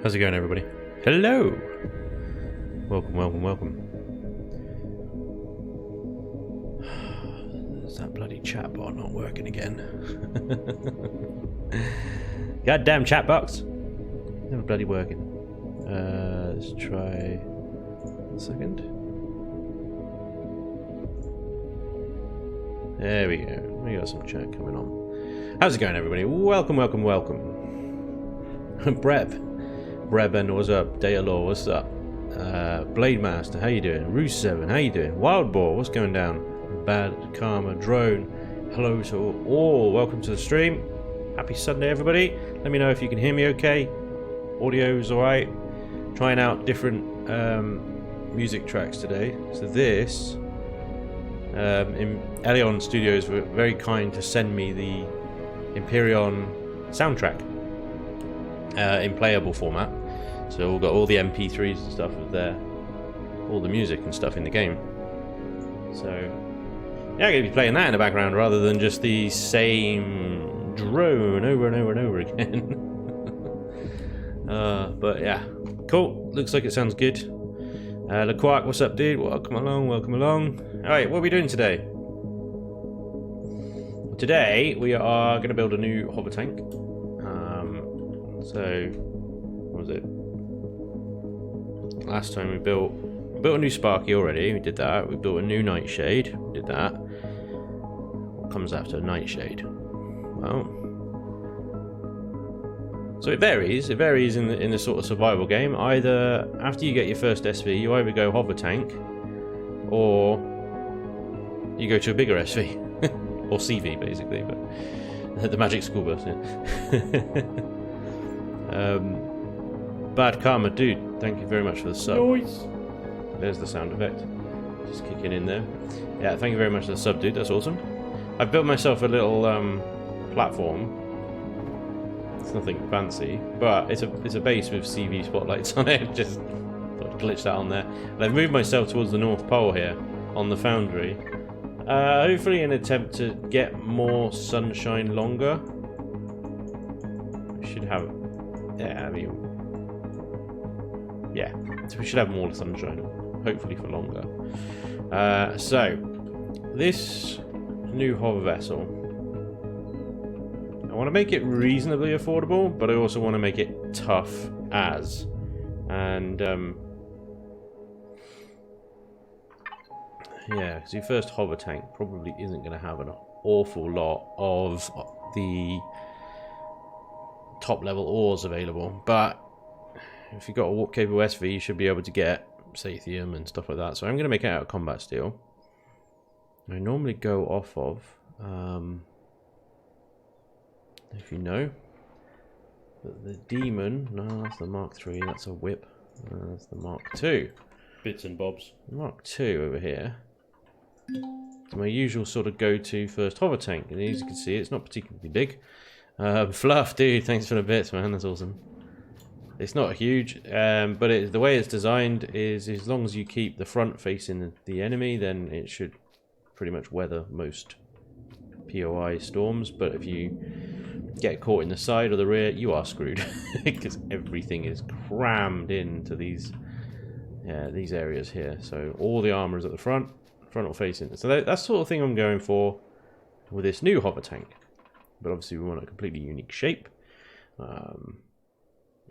How's it going, everybody? Hello! Welcome, welcome, welcome. Is that bloody chat bot not working again? Goddamn chat box! Never bloody working. Let's try a second. There we go. We got some chat coming on. How's it going, everybody? Welcome, welcome, welcome. Breb, what's up? Dayalore, what's up? Blade Master, how you doing? Roos7, how you doing? Wild Boar, what's going down? Bad Karma, Drone, hello to all. Welcome to the stream. Happy Sunday, everybody. Let me know if you can hear me okay. Audio's alright. Trying out different music tracks today. So this, in Elyon Studios were very kind to send me the Empyrion soundtrack in playable format. So we've got all the MP3s and stuff there, all the music and stuff in the game. So yeah, I'm going to be playing that in the background rather than just the same drone over and over and over again. But yeah, cool. Looks like it sounds good. LeQuark, what's up, dude? Welcome along, welcome along. Alright, what are we doing today? Today we are going to build a new hover tank. So, what was it? Last time we built a new Sparky already. We did that. We built a new Nightshade. We did that. What comes after Nightshade? Well, so it varies. It varies in the sort of survival game. Either after you get your first SV, you either go hover tank, or you go to a bigger SV or CV basically. But the magic school bus. Yeah. Bad Karma, dude, thank you very much for the sub. Noise. There's the sound effect. Just kicking in there. Yeah, thank you very much for the sub, dude. That's awesome. I've built myself a little platform. It's nothing fancy, but it's a base with CV spotlights on it. Just thought I'd glitch that on there. And I've moved myself towards the North Pole here on the foundry. Hopefully in an attempt to get more sunshine longer. We should have... Yeah, I mean... Yeah, so we should have more sunshine, hopefully for longer. So, this new hover vessel, I want to make it reasonably affordable, but I also want to make it tough as. And, yeah, because your first hover tank probably isn't going to have an awful lot of the top level ores available, but if you've got a warp capable SV, you should be able to get Sathium and stuff like that. So I'm going to make it out of combat steel. I normally go off of, if you know, but the Demon, no, that's the Mark III, that's a whip, that's the Mark II. Bits and bobs. Mark II over here. My usual sort of go-to first hover tank, and as you can see, it's not particularly big. Fluff, dude, thanks for the bits, man, that's awesome. It's not huge, but the way it's designed is as long as you keep the front facing the enemy, then it should pretty much weather most POI storms. But if you get caught in the side or the rear, you are screwed because everything is crammed into these areas here. So all the armor is at the frontal facing. So that's the sort of thing I'm going for with this new hover tank. But obviously we want a completely unique shape.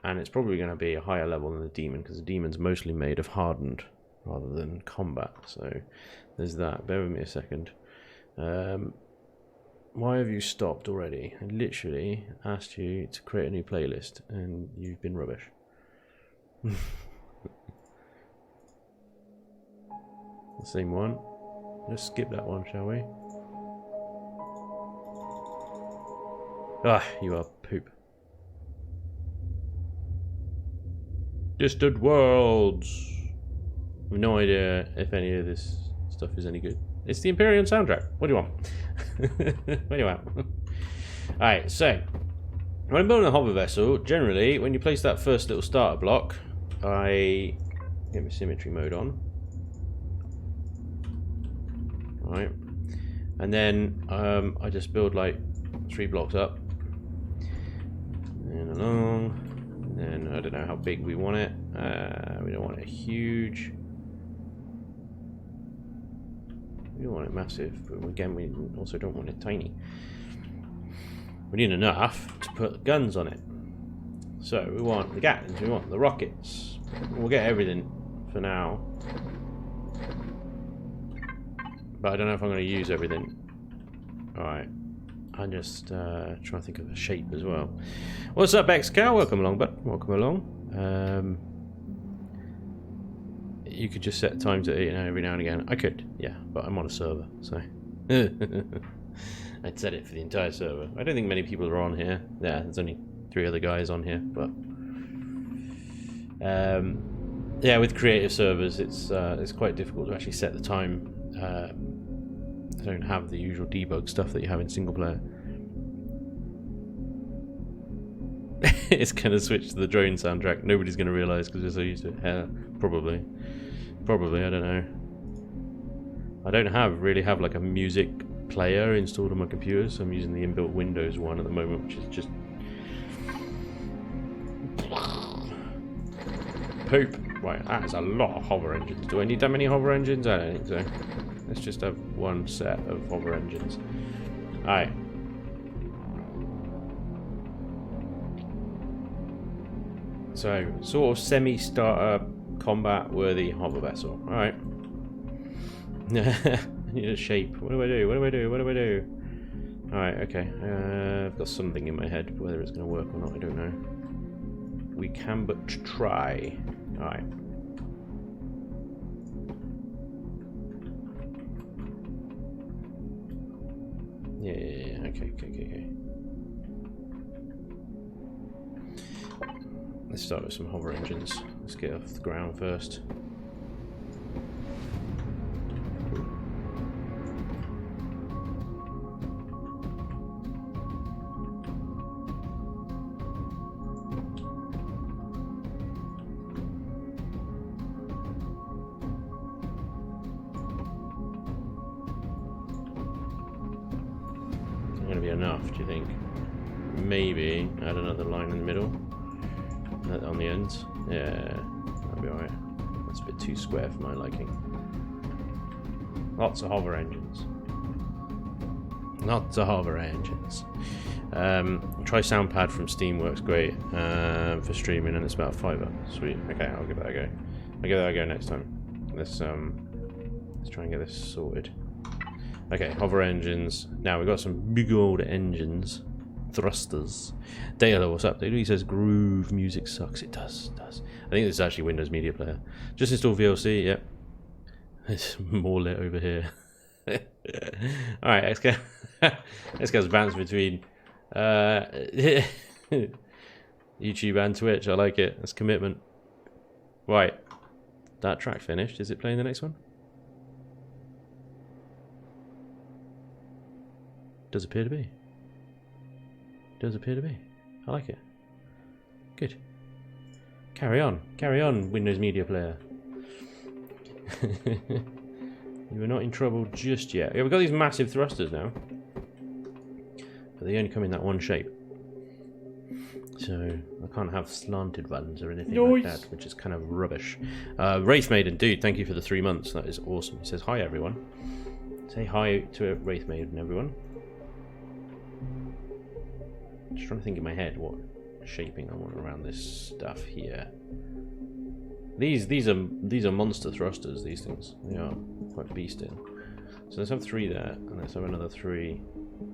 And it's probably going to be a higher level than the Demon, because the Demon's mostly made of hardened rather than combat. So there's that. Bear with me a second. Why have you stopped already? I literally asked you to create a new playlist, and you've been rubbish. The same one. Let's skip that one, shall we? Ah, you are poop. Distant Worlds. I have no idea if any of this stuff is any good. It's the Empyrion soundtrack. What do you want? What do you want? Alright, so when I'm building a hover vessel, generally when you place that first little starter block, I get my symmetry mode on. Alright. And then I just build like 3 blocks up. And along. And then I don't know how big we want it. We don't want it huge. We don't want it massive, but again, we also don't want it tiny. We need enough to put guns on it. So we want the Gatlings, we want the rockets. We'll get everything for now. But I don't know if I'm going to use everything. Alright. I'm just trying to think of a shape as well. What's up, XCal? Welcome along, bud. Welcome along. You could just set times at every now and again. I could, yeah, but I'm on a server, so I'd set it for the entire server. I don't think many people are on here. Yeah, there's only 3 other guys on here, but yeah, with creative servers, it's quite difficult to actually set the time. I don't have the usual debug stuff that you have in single player. It's gonna switch to the drone soundtrack. Nobody's gonna realise because we're so used to it. Probably. I don't know. I don't really have like a music player installed on my computer, so I'm using the inbuilt Windows one at the moment, which is just poop. Right, that is a lot of hover engines. Do I need that many hover engines? I don't think so. Let's just have one set of hover engines. Alright. So, sort of semi-starter combat-worthy hover vessel. Alright. I need a shape. What do I do? Alright, okay. I've got something in my head. Whether it's going to work or not, I don't know. We can but try. Alright. Yeah. Okay. Let's start with some hover engines. Let's get off the ground first. Going to be enough, do you think? Maybe add another line in the middle. On the ends. Yeah, that'll be alright. That's a bit too square for my liking. Lots of hover engines. Try Soundpad from Steam, works great for streaming, and it's about $5. Sweet. Okay, I'll give that a go. I'll give that a go next time. Let's try and get this sorted. Okay, hover engines. Now we've got some big old engines. Thrusters. Dale, what's up? He says groove music sucks. It does. I think this is actually Windows Media Player. Just install VLC. Yep. It's more lit over here. Alright, let's go bounce between YouTube and Twitch. I like it. That's commitment. Right. That track finished. Is it playing the next one? Does appear to be. I like it. Good. Carry on, Windows Media Player. You are not in trouble just yet. Yeah, we've got these massive thrusters now, but they only come in that one shape. So I can't have slanted ones or anything like that, which is kind of rubbish. Wraith Maiden, dude, thank you for the 3 months. That is awesome. He says hi, everyone. Say hi to Wraith Maiden, everyone. Just trying to think in my head what shaping I want around this stuff here. These are monster thrusters. These things, they are quite beasting. So let's have 3 there, and let's have another 3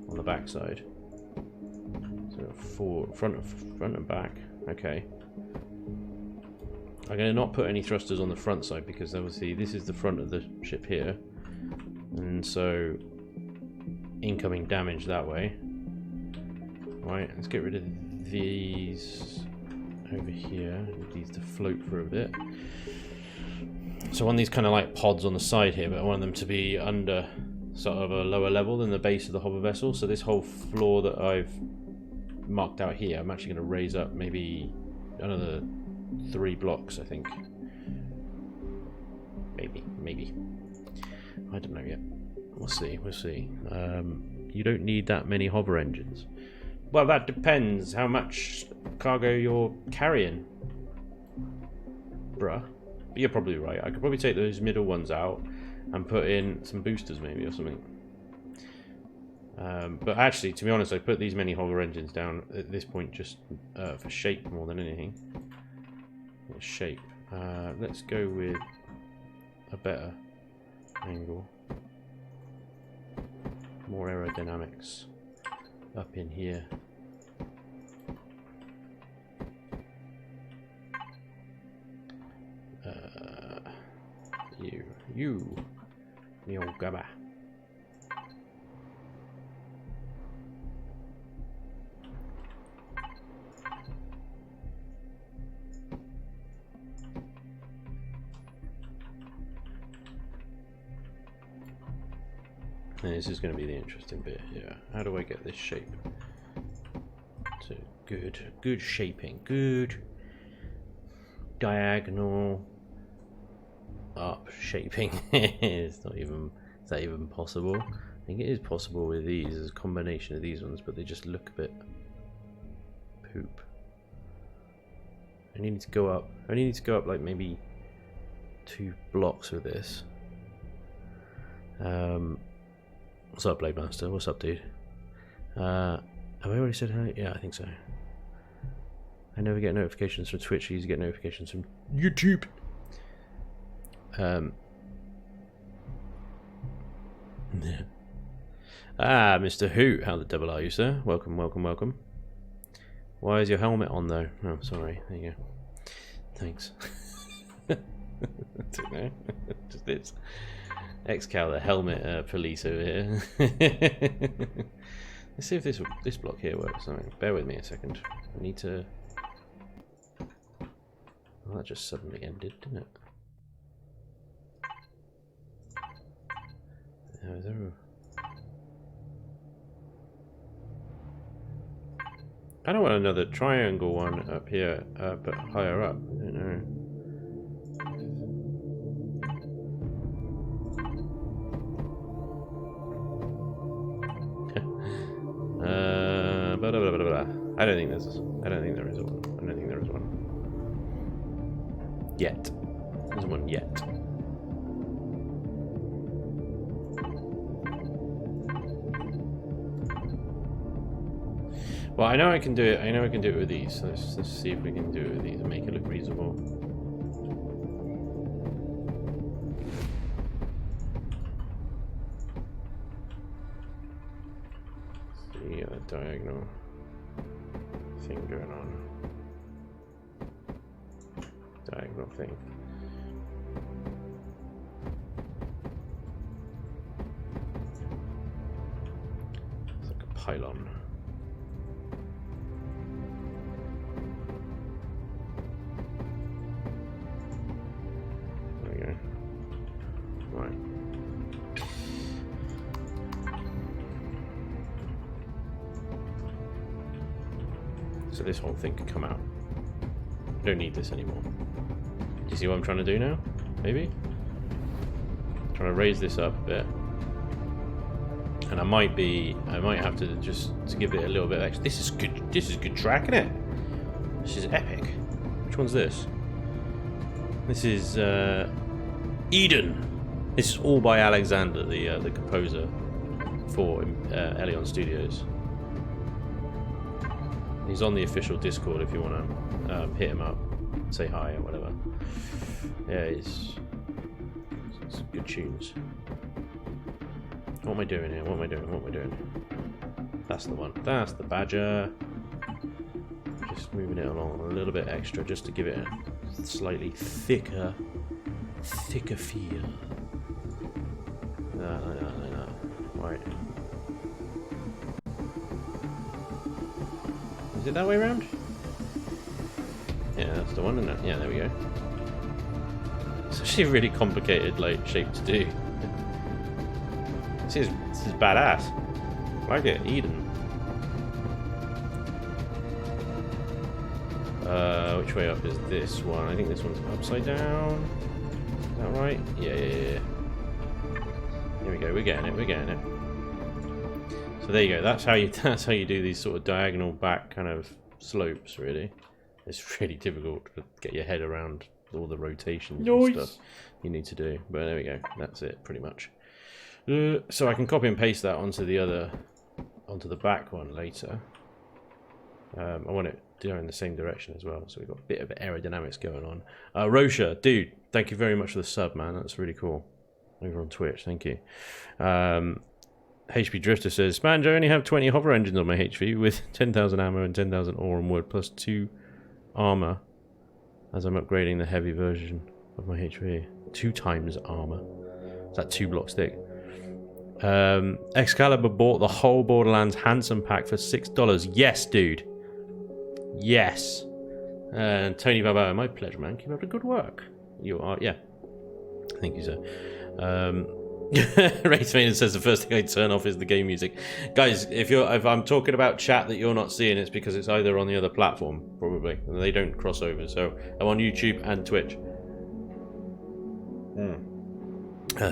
on the back side. So 4 front and back. Okay. I'm going to not put any thrusters on the front side because obviously this is the front of the ship here, and so incoming damage that way. Right, let's get rid of these over here. Need these to float for a bit. So I want these kind of like pods on the side here, but I want them to be under sort of a lower level than the base of the hover vessel. So this whole floor that I've marked out here, I'm actually going to raise up maybe another 3 blocks, I think. Maybe. I don't know yet. We'll see. You don't need that many hover engines. Well, that depends how much cargo you're carrying. bruh. But you're probably right. I could probably take those middle ones out and put in some boosters maybe or something. But actually, to be honest, I put these many hover engines down at this point just for shape more than anything. Shape. Let's go with a better angle. More aerodynamics up in here. You, me old gabba. And this is going to be the interesting bit here. How do I get this shape to good shaping, good diagonal up shaping? It's not even, is that even possible? I think it is possible with these as a combination of these ones, but they just look a bit poop. I need to go up. I need to go up like maybe 2 blocks with this. What's up, Blade Master? What's up, dude? Have I already said hi? Yeah, I think so. I never get notifications from Twitch. I usually get notifications from YouTube. Yeah. Ah, Mr. Hoot, how the devil are you, sir? Welcome, welcome, welcome. Why is your helmet on, though? Oh, sorry. There you go. Thanks. I don't know. Just this. Excal, the helmet police over here. Let's see if this block here works. Right, bear with me a second. I need to... Well, that just suddenly ended, didn't it? I don't want another triangle one up here, but higher up. I don't know. Blah, blah, blah, blah. I don't think there is one. I don't think there is one. Yet. There's one yet. Well, I know I can do it. I know I can do it with these. So let's see if we can do it with these and make it look reasonable. See a diagonal thing going on. Diagonal thing. It's like a pylon. So this whole thing could come out. I don't need this anymore. Do you see what I'm trying to do now? Maybe? I'm trying to raise this up a bit. And I might have to just give it a little bit of extra. This is good track, isn't it? This is epic. Which one's this? This is Eden. This is all by Alexander, the composer for Empyrion Studios. He's on the official Discord if you want to hit him up, say hi or whatever. Yeah, it's good tunes. What am I doing here? What am I doing? That's the one. That's the Badger. Just moving it along a little bit extra just to give it a slightly thicker feel. No. Right. Is it that way around? Yeah, that's the one, isn't it? Yeah, there we go. It's actually a really complicated shape to do. This is badass. I like it, Eden. Which way up is this one? I think this one's upside down. Is that right? Yeah. Here we go. We're getting it. So there you go. That's how you do these sort of diagonal back kind of slopes. Really, it's really difficult to get your head around all the rotations and stuff you need to do. But there we go. That's it, pretty much. So I can copy and paste that onto the back one later. I want it to go in the same direction as well, so we've got a bit of aerodynamics going on. Rosha, dude, thank you very much for the sub, man. That's really cool. Over on Twitch, thank you. HP Drifter says, Spanj, I only have 20 hover engines on my HV with 10,000 ammo and 10,000 ore and wood plus 2 armor as I'm upgrading the heavy version of my HV. 2 times armor. Is that 2 blocks thick? Excalibur bought the whole Borderlands Handsome Pack for $6. Yes, dude. Yes. And Tony Baba, my pleasure, man. Keep up the good work. You are, yeah. Thank you, sir. Race Maintenance says the first thing I turn off is the game music. Guys, if I'm talking about chat that you're not seeing, it's because it's either on the other platform, probably. And they don't cross over. So I'm on YouTube and Twitch.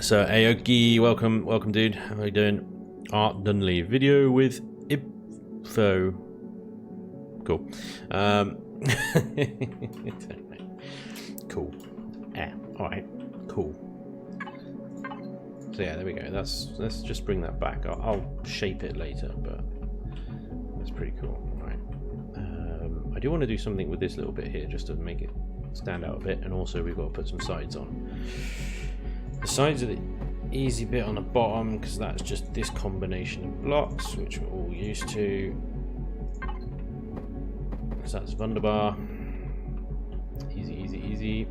So Aoki, welcome dude. How are you doing? Art Dunley, video with info. Cool. Cool. Yeah, alright. Cool. So yeah, there we go. Let's just bring that back. I'll shape it later, but that's pretty cool. Right. I do want to do something with this little bit here just to make it stand out a bit, and also we've got to put some sides on. The sides are the easy bit on the bottom because that's just this combination of blocks, which we're all used to. So that's wunderbar. Easy, easy, easy.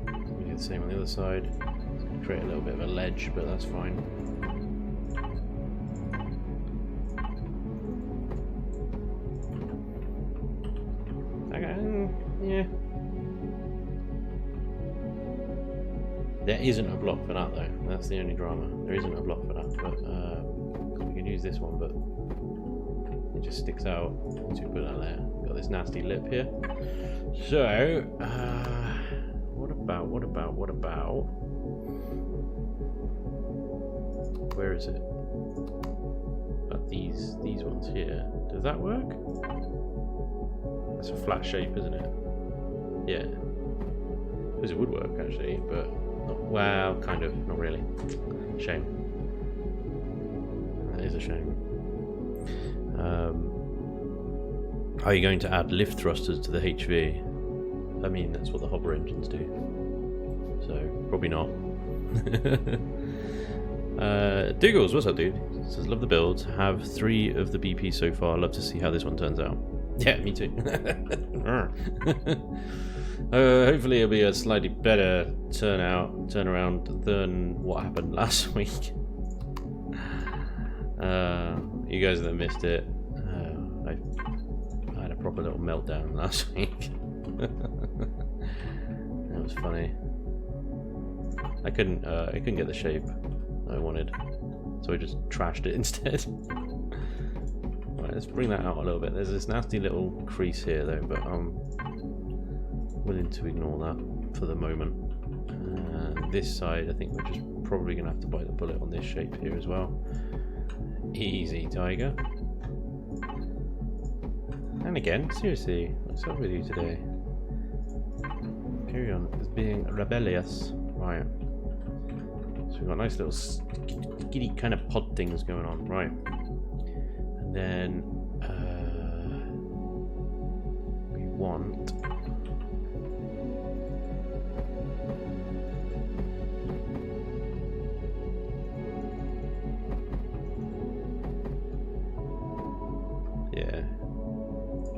We do the same on the other side. Create a little bit of a ledge, but that's fine. Okay, yeah. There isn't a block for that though. That's the only drama. There isn't a block for that, but we can use this one, but it just sticks out once we put that there. We've got this nasty lip here. So, what about? Where is it? But these ones here. Does that work? That's a flat shape, isn't it? Yeah. I suppose it would work actually, but not, well, kind of, not really. Shame. That is a shame. Are you going to add lift thrusters to the HV? I mean, that's what the hopper engines do. So, probably not. Doogles, what's up, dude? Says, love the builds. Have 3 of the BP so far. Love to see how this one turns out. Yeah, me too. Hopefully it'll be a slightly better turnaround than what happened last week. You guys that missed it, I had a proper little meltdown last week. That was funny. I couldn't get the shape I wanted, so I just trashed it instead. Right, let's bring that out a little bit. There's this nasty little crease here though, but I'm willing to ignore that for the moment. This side, I think we're just probably gonna have to bite the bullet on this shape here as well. Easy, Tiger. And again, seriously, what's up with you today? Empyrion is being rebellious. Right. So we've got nice little skitty kind of pod things going on. Right. And then we want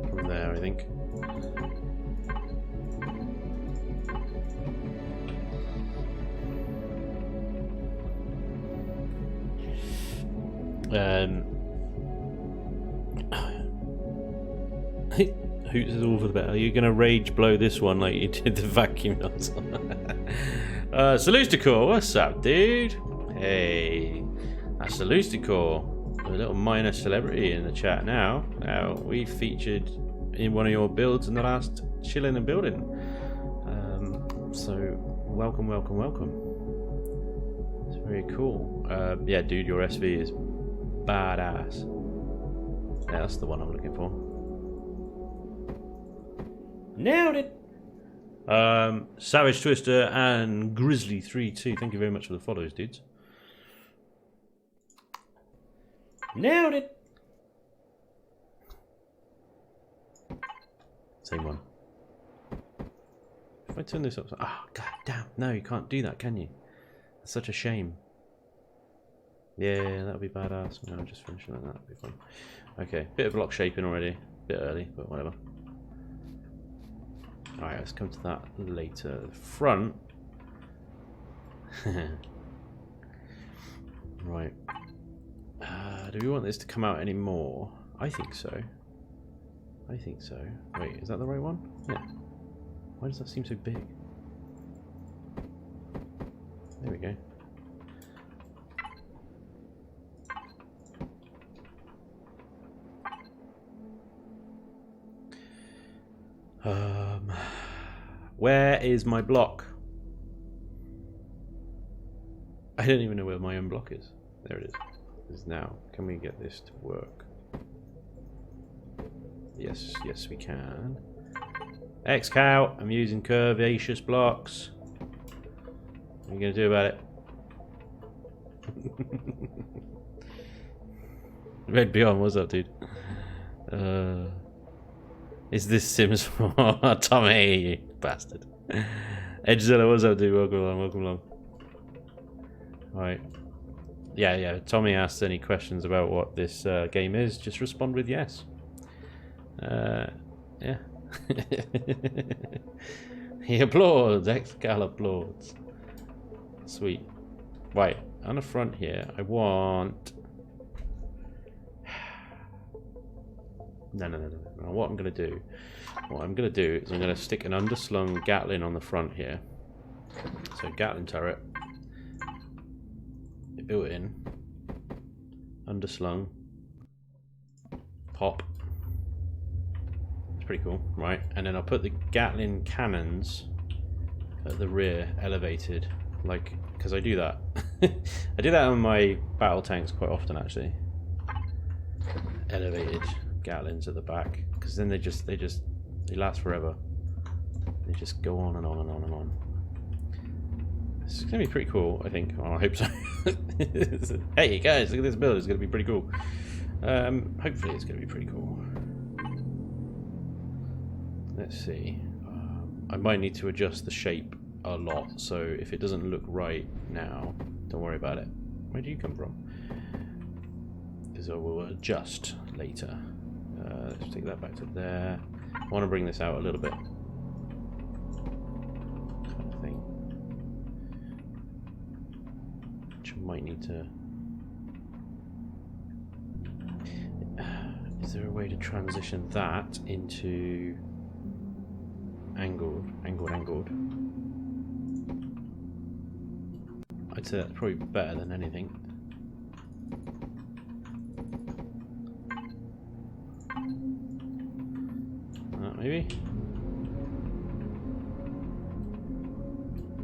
from there, I think. Hoots is all for the better. Are you going to rage blow this one like you did the vacuum nuts? Salusticor, what's up, dude? Hey, that's Salusticor, a little minor celebrity in the chat now. Now, we featured in one of your builds in the last Chillin Buildin. So, welcome, welcome, welcome. It's very cool. Yeah, dude, your SV is badass. Yeah, that's the one I'm looking for. Nailed it! Savage Twister and Grizzly32. Thank you very much for the follows, dudes. Nailed it. Same one. If I turn this up, oh god damn! No, you can't do that, can you? That's such a shame. Yeah, that would be badass. No, just finishing that. That'd be fun. Okay, bit of block shaping already. Bit early, but whatever. Alright, let's come to that later. The front. Right. Do we want this to come out any more? I think so. I think so. Wait, is that the right one? Yeah. Why does that seem so big? There we go. Where is my block? I don't even know where my own block is. There it is. It's now. Can we get this to work? Yes, yes we can. X-cow, I'm using curvaceous blocks. What are you going to do about it? Red Beyond, what's up, dude? Is this Sims for Tommy, you bastard? Edgezilla, what's up, dude? Welcome along, welcome along. Alright. Yeah, Tommy asked any questions about what this game is. Just respond with yes. Yeah. He applauds. X-Gal applauds. Sweet. Right, on the front here, I want... No. What I'm going to do is I'm going to stick an underslung Gatling on the front here. So Gatling turret. Built in. Underslung. Pop. It's pretty cool, right? And then I'll put the Gatling cannons at the rear, elevated, like, because I do that. I do that on my battle tanks quite often, actually. Elevated Gatlings at the back, because then they last forever. They just go on and on and on and on. It's gonna be pretty cool, I think. Oh, I hope so. Hey guys, look at this build. It's gonna be pretty cool. Hopefully, it's gonna be pretty cool. Let's see. I might need to adjust the shape a lot, so if it doesn't look right now, don't worry about it. Where do you come from? Because I will adjust later. Let's take that back to there. I want to bring this out a little bit. Kind of thing. Which I might need to... Is there a way to transition that into angled? I'd say that's probably better than anything. Maybe?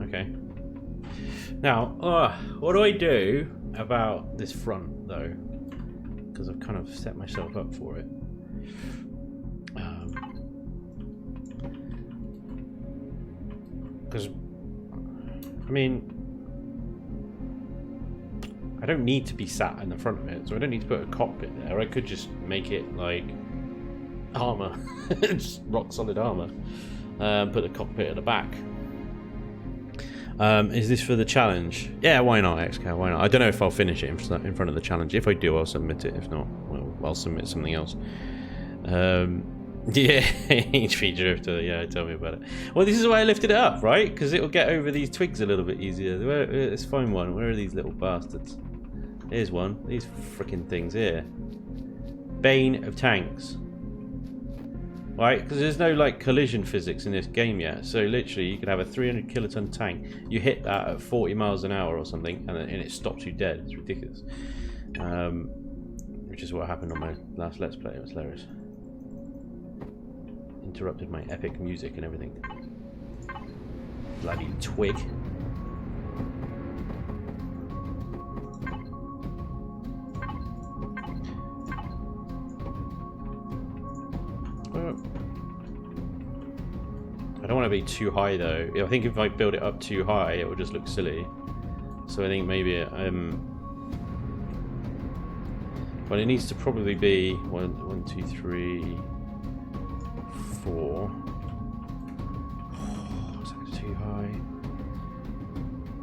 Okay. Now, what do I do about this front, though? Because I've kind of set myself up for it. Because, I mean, I don't need to be sat in the front of it, so I don't need to put a cockpit there. I could just make it like armor, just rock solid armor. Put the cockpit at the back. Is this for the challenge? Yeah, why not, XCal? Why not? I don't know if I'll finish it in front of the challenge. If I do, I'll submit it. If not, well, I'll submit something else. Yeah, HP drifter. Yeah, tell me about it. Well, this is why I lifted it up, right? Because it'll get over these twigs a little bit easier. Let's find one. Where are these little bastards? Here's one. These freaking things here. Bane of tanks. Right, because there's no like collision physics in this game yet. So literally, you could have a 300 kiloton tank. You hit that at 40 miles an hour or something, and it stops you dead. It's ridiculous. Which is what happened on my last Let's Play. It was hilarious. Interrupted my epic music and everything. Bloody twig. I don't want want to be too high though. I think if I build it up too high, it will just look silly. So I think maybe but it needs to probably be 1, 2, 3, 4. Oh, is that too high?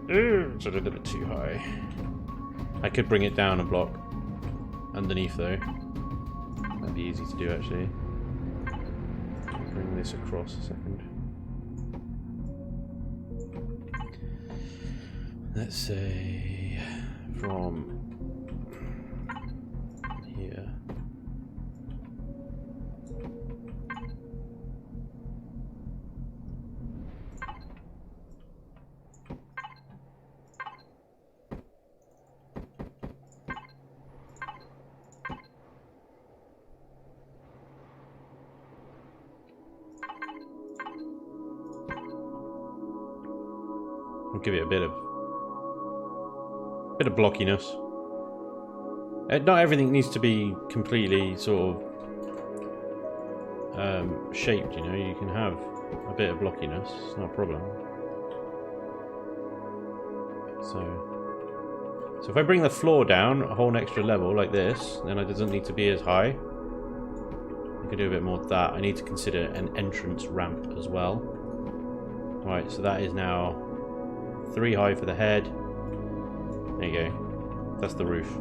It's a little bit too high. I could bring it down a block underneath though. That'd be easy to do actually. Bring this across a second. Let's say from here. I'll give it a bit of blockiness. Not everything needs to be completely sort of shaped, you know. You can have a bit of blockiness. It's not a problem. So if I bring the floor down a whole extra level like this, then it doesn't need to be as high. I can do a bit more of that. I need to consider an entrance ramp as well. Right, so that is now 3 high for the head. There you go. That's the roof.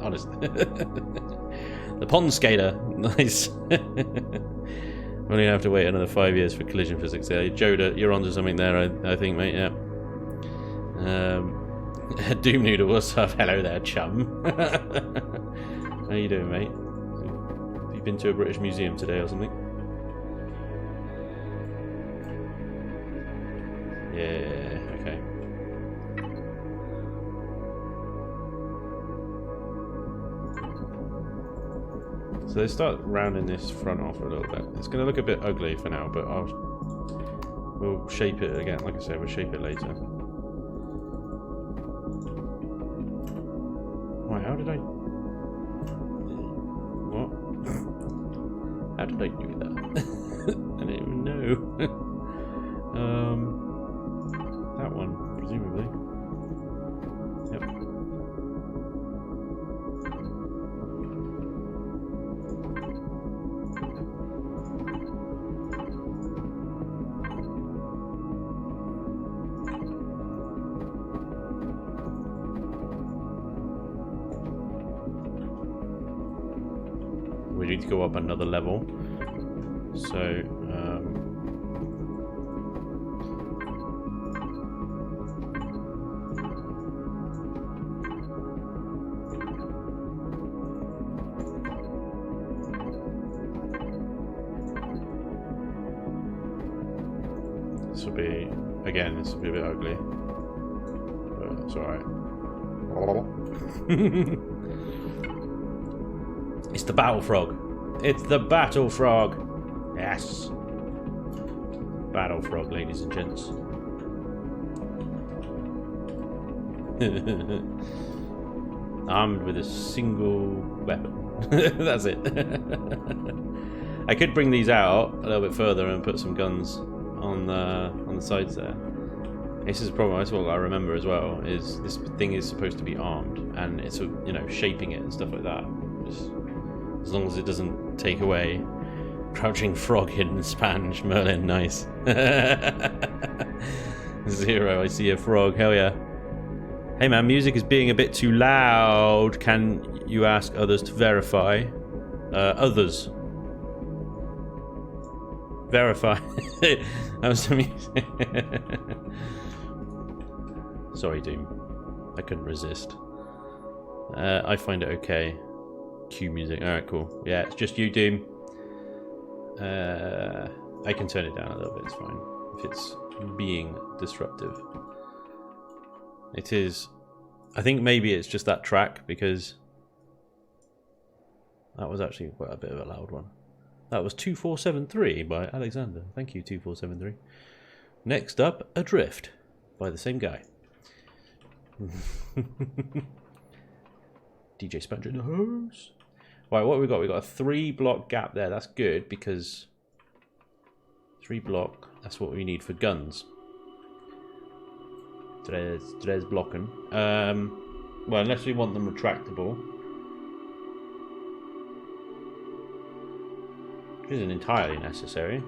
Honest. The pond skater. Nice. We're only have to wait another 5 years for collision physics there. Joda, you're onto something there, I think, mate, yeah. Doom Noodle, what's up? Hello there, chum. How you doing, mate? Have you been to a British museum today or something? Yeah, okay. So they start rounding this front off a little bit. It's going to look a bit ugly for now, but we'll shape it again. Like I said, we'll shape it later. Why, how did I... What? How did I do that? I didn't even know. That one, presumably. Yep. We need to go up another level. So, this will be, again, this will be a bit ugly, but it's alright. It's the battle frog. It's the battle frog. Yes. Battle frog, ladies and gents. Armed with a single weapon. That's it. I could bring these out a little bit further and put some guns on the sides there. This is a problem. That's what I remember as well. Is this thing is supposed to be armed, and it's, you know, shaping it and stuff like that. Just, as long as it doesn't take away. Crouching frog, hidden spanj, Merlin, nice. 0, I see a frog, hell yeah. Hey man, music is being a bit too loud. Can you ask others to verify? Others. Verify. That was the music. Sorry, Doom. I couldn't resist. I find it okay. Cue music. Alright, cool. Yeah, it's just you, Doom. I can turn it down a little bit, it's fine. If it's being disruptive. It is. I think maybe it's just that track, because that was actually quite a bit of a loud one. That was 2473 by Alexander. Thank you, 2473. Next up, Adrift by the same guy. DJ Spanj in the house. Right, what have we got? We've got a 3 block gap there. That's good, because 3 block. That's what we need for guns. Today's blocking. Well, unless we want them retractable. Which isn't entirely necessary.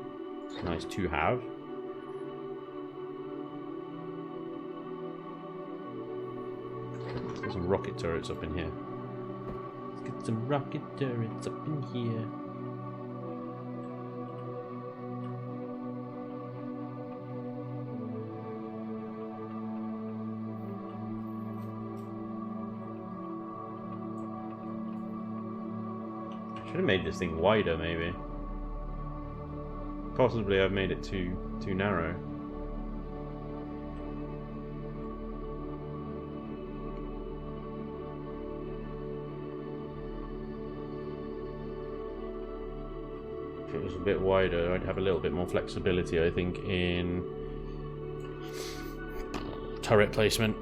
It's nice to have. There's some rocket turrets up in here. Let's get some rocket turrets up in here. Should have made this thing wider, maybe. Possibly I've made it too narrow. If it was a bit wider, I'd have a little bit more flexibility, I think, in turret placement.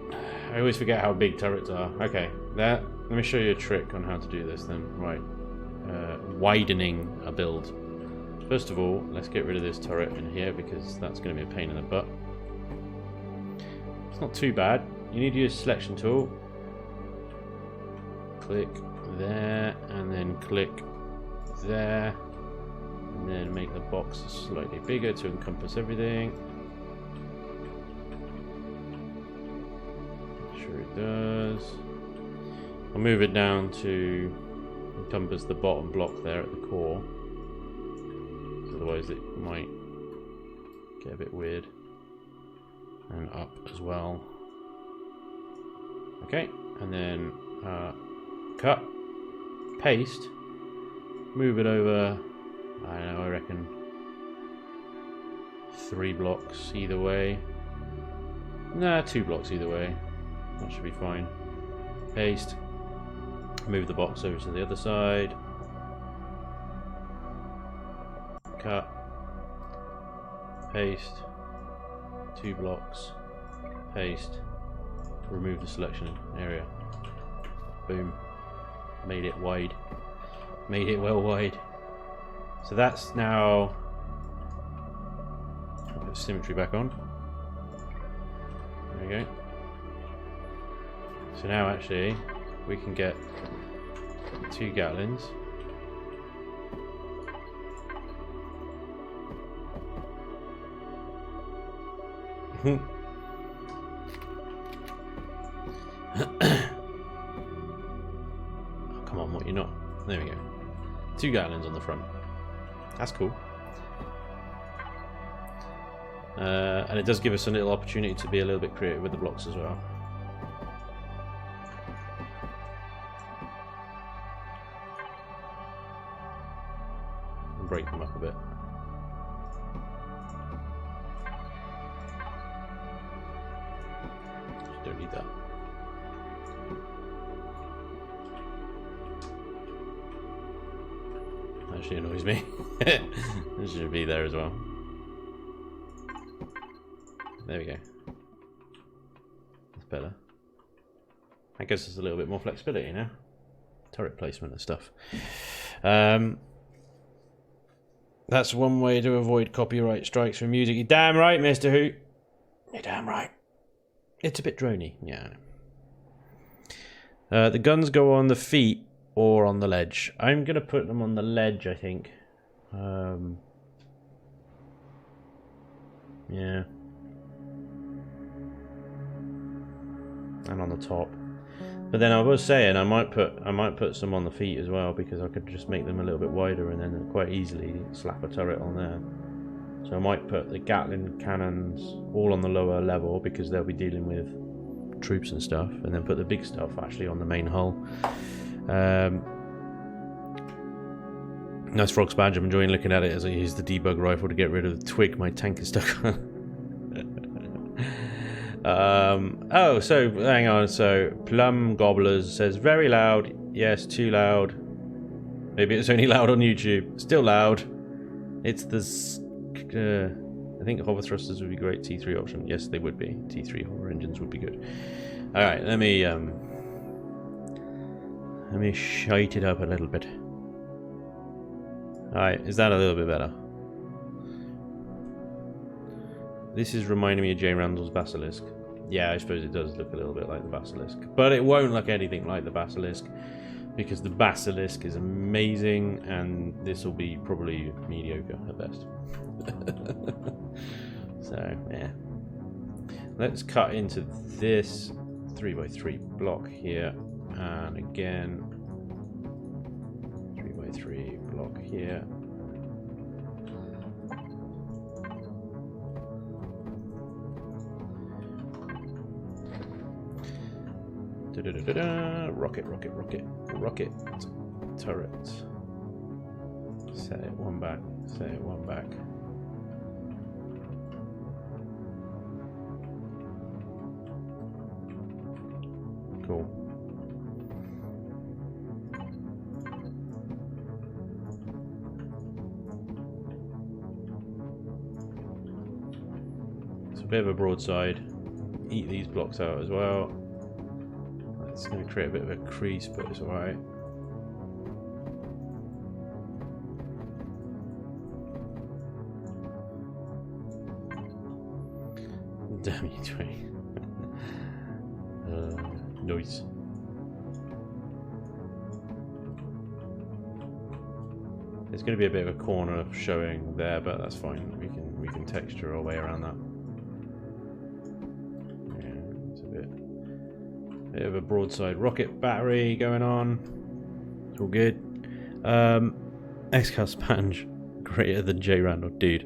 I always forget how big turrets are. Okay, let me show you a trick on how to do this then. Right. Widening a build. First of all, let's get rid of this turret in here because that's going to be a pain in the butt. It's not too bad. You need to use selection tool. Click there and then click there and then make the box slightly bigger to encompass everything. Sure it does. I'll move it down to encompass the bottom block there at the core. Otherwise it might get a bit weird. And up as well. Okay, and then cut, paste, move it over, I don't know, I reckon 3 blocks either way. Nah, 2 blocks either way. That should be fine. Paste. Move the box over to the other side. Cut. Paste. 2 blocks. Paste. Remove the selection area. Boom. Made it wide. Made it well wide. So that's now... Put symmetry back on. There we go. So now actually we can get 2 Gatlins. Oh, come on, what, you're not? There we go. 2 Gatlins on the front. That's cool. And it does give us a little opportunity to be a little bit creative with the blocks as well. Break them up a bit. Don't need that. Actually annoys me. It should be there as well. There we go. That's better. I guess there's a little bit more flexibility now. Turret placement and stuff. That's one way to avoid copyright strikes from music. You're damn right, Mr. Hoot. You're damn right. It's a bit drony. Yeah. The guns go on the feet or on the ledge. I'm going to put them on the ledge, I think. Yeah. And on the top. But then I was saying I might put some on the feet as well, because I could just make them a little bit wider and then quite easily slap a turret on there. So I might put the Gatling cannons all on the lower level because they'll be dealing with troops and stuff, and then put the big stuff actually on the main hull. Nice frog Spanj. I'm enjoying looking at it as I use the debug rifle to get rid of the twig my tank is stuck on. Oh, so hang on. So Plum Gobblers says very loud. Yes, too loud. Maybe it's only loud on YouTube. Still loud. It's the. I think hover thrusters would be great. T3 option. Yes, they would be. T3 hover engines would be good. All right, let me shite it up a little bit. All right, is that a little bit better? This is reminding me of Jay Randall's Basilisk. Yeah, I suppose it does look a little bit like the Basilisk. But it won't look anything like the Basilisk, because the Basilisk is amazing, and this will be probably mediocre at best. So, yeah. Let's cut into this 3x3 block here, and again 3x3 block here. Rocket, rocket, rocket, rocket, turret. Set it one back, set it one back. Cool. It's a bit of a broadside. Eat these blocks out as well. It's going to create a bit of a crease, but it's alright. Damn you, Trey. Nice. There's going to be a bit of a corner showing there, but that's fine. We can texture our way around that. Bit of a broadside rocket battery going on. It's all good. Xcal Spanj greater than J Randall, dude.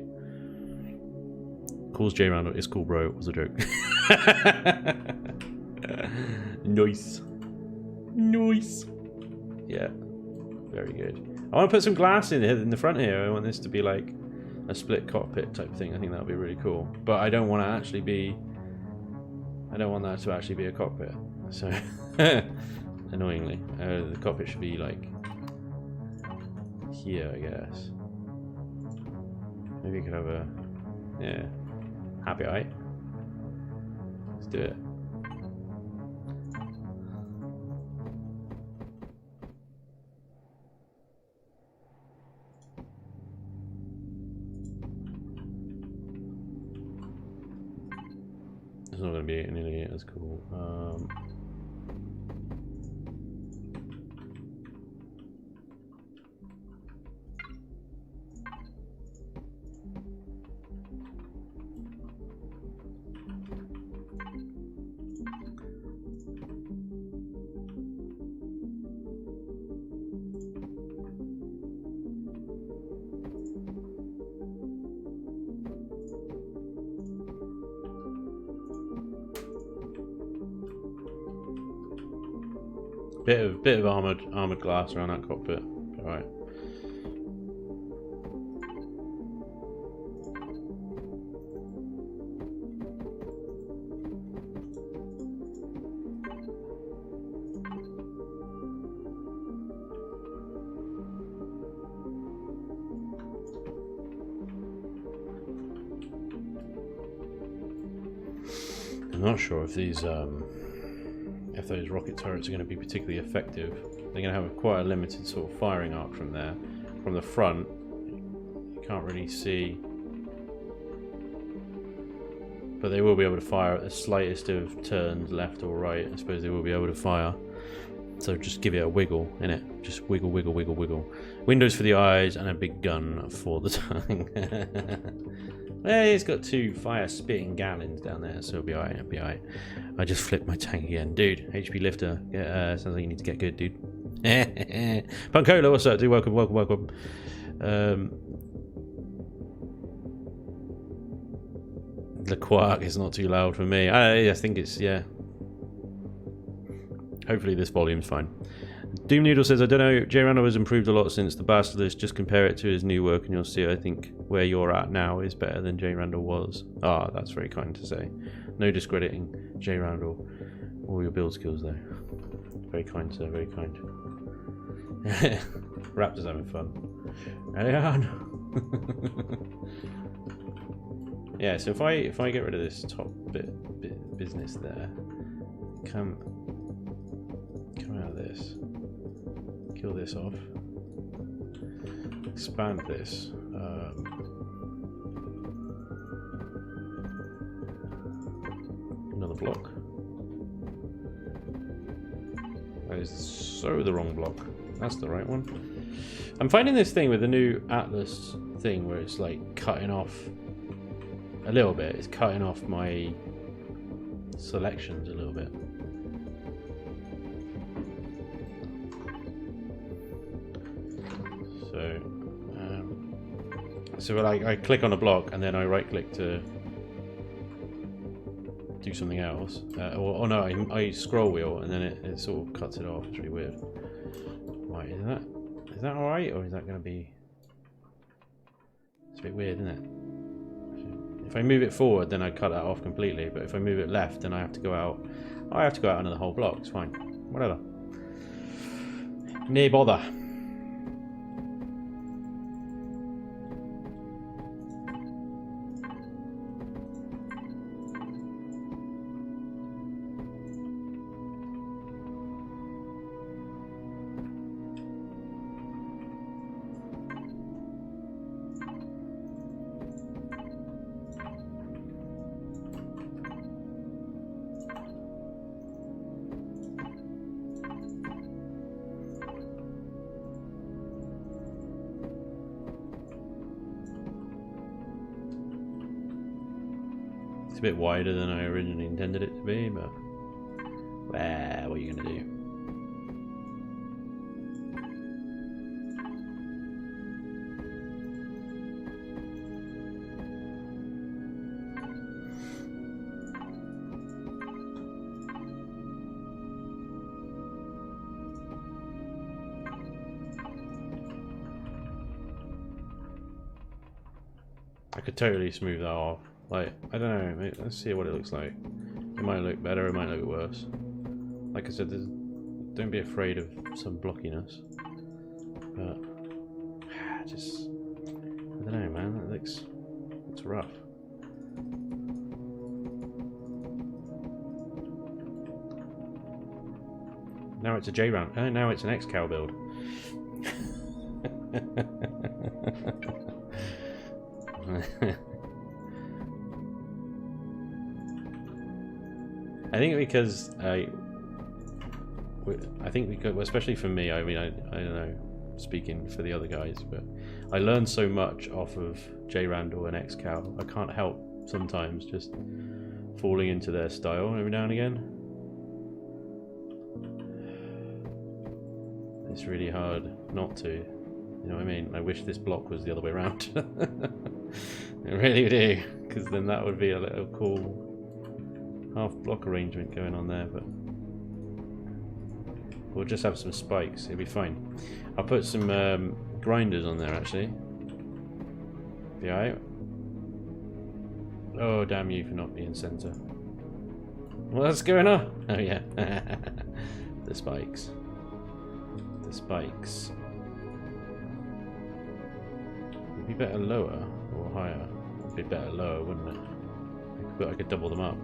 Calls J Randall. It's cool, bro. It was a joke. Nice. Nice. Yeah. Very good. I want to put some glass in here in the front here. I want this to be like a split cockpit type thing. I think that would be really cool. But I don't want to actually be. I don't want that to actually be a cockpit. So, annoyingly, the cockpit should be like here, I guess. Maybe you could have a, yeah, happy eye. Let's do it. It's not going to be nearly as cool. Bit of armored glass around that cockpit. All right. I'm not sure if these if those rocket turrets are going to be particularly effective. They're going to have quite a limited sort of firing arc from there. From the front, you can't really see, but they will be able to fire at the slightest of turns, left or right. I suppose they will be able to fire. So just give it a wiggle, innit? Just wiggle, wiggle, wiggle, wiggle. Windows for the eyes and a big gun for the tongue. Hey, it's got 2 fire-spitting gallons down there, so it'll be alright, it'll be alright. I just flipped my tank again. Dude, HP lifter. Sounds like you need to get good, dude. Punkola, what's up, dude? Welcome, welcome, welcome. The quark is not too loud for me. I think it's, yeah. Hopefully this volume's fine. Doom Noodle says, I don't know, J Randall has improved a lot since the Basilisk. Just compare it to his new work and you'll see, I think, where you're at now is better than J Randall was. Ah, that's very kind to say. No discrediting J Randall or your build skills, though. Very kind, sir, very kind. Raptor's having fun. Ready on. Yeah, so if I get rid of this top bit business there, come out of this, kill this off, expand this, block. That is so the wrong block. That's the right one. I'm finding this thing with the new Atlas thing where it's like cutting off a little bit. It's cutting off my selections a little bit. So I click on a block and then I right click to do something else. Or no, I scroll wheel and then it sort of cuts it off. It's really weird. Right, is that alright, or is that going to be... It's a bit weird, isn't it? If I move it forward, then I cut that off completely. But if I move it left, then I have to go out. I have to go out under the whole block. It's fine. Whatever. No bother. It's a bit wider than I originally intended it to be, but well, what are you going to do? I could totally smooth that off. Like, I don't know, mate, let's see what it looks like. It might look better, it might look worse. Like I said, don't be afraid of some blockiness. But, just, I don't know, man, it looks rough. Now it's a J round. Oh, now it's an X cow build. I think because I think because, especially for me, I mean, I don't know, speaking for the other guys, but I learned so much off of J Randall and X Cow. I can't help sometimes just falling into their style every now and again. It's really hard not to, you know what I mean? I wish this block was the other way around. I really do, because then that would be a little cool half block arrangement going on there, but we'll just have some spikes, it'll be fine. I'll put some grinders on there actually. Be alright. Oh, damn you for not being center. What's going on? Oh yeah. The spikes. The spikes. It'd be better lower or higher. It'd be better lower, wouldn't it? But I could double them up.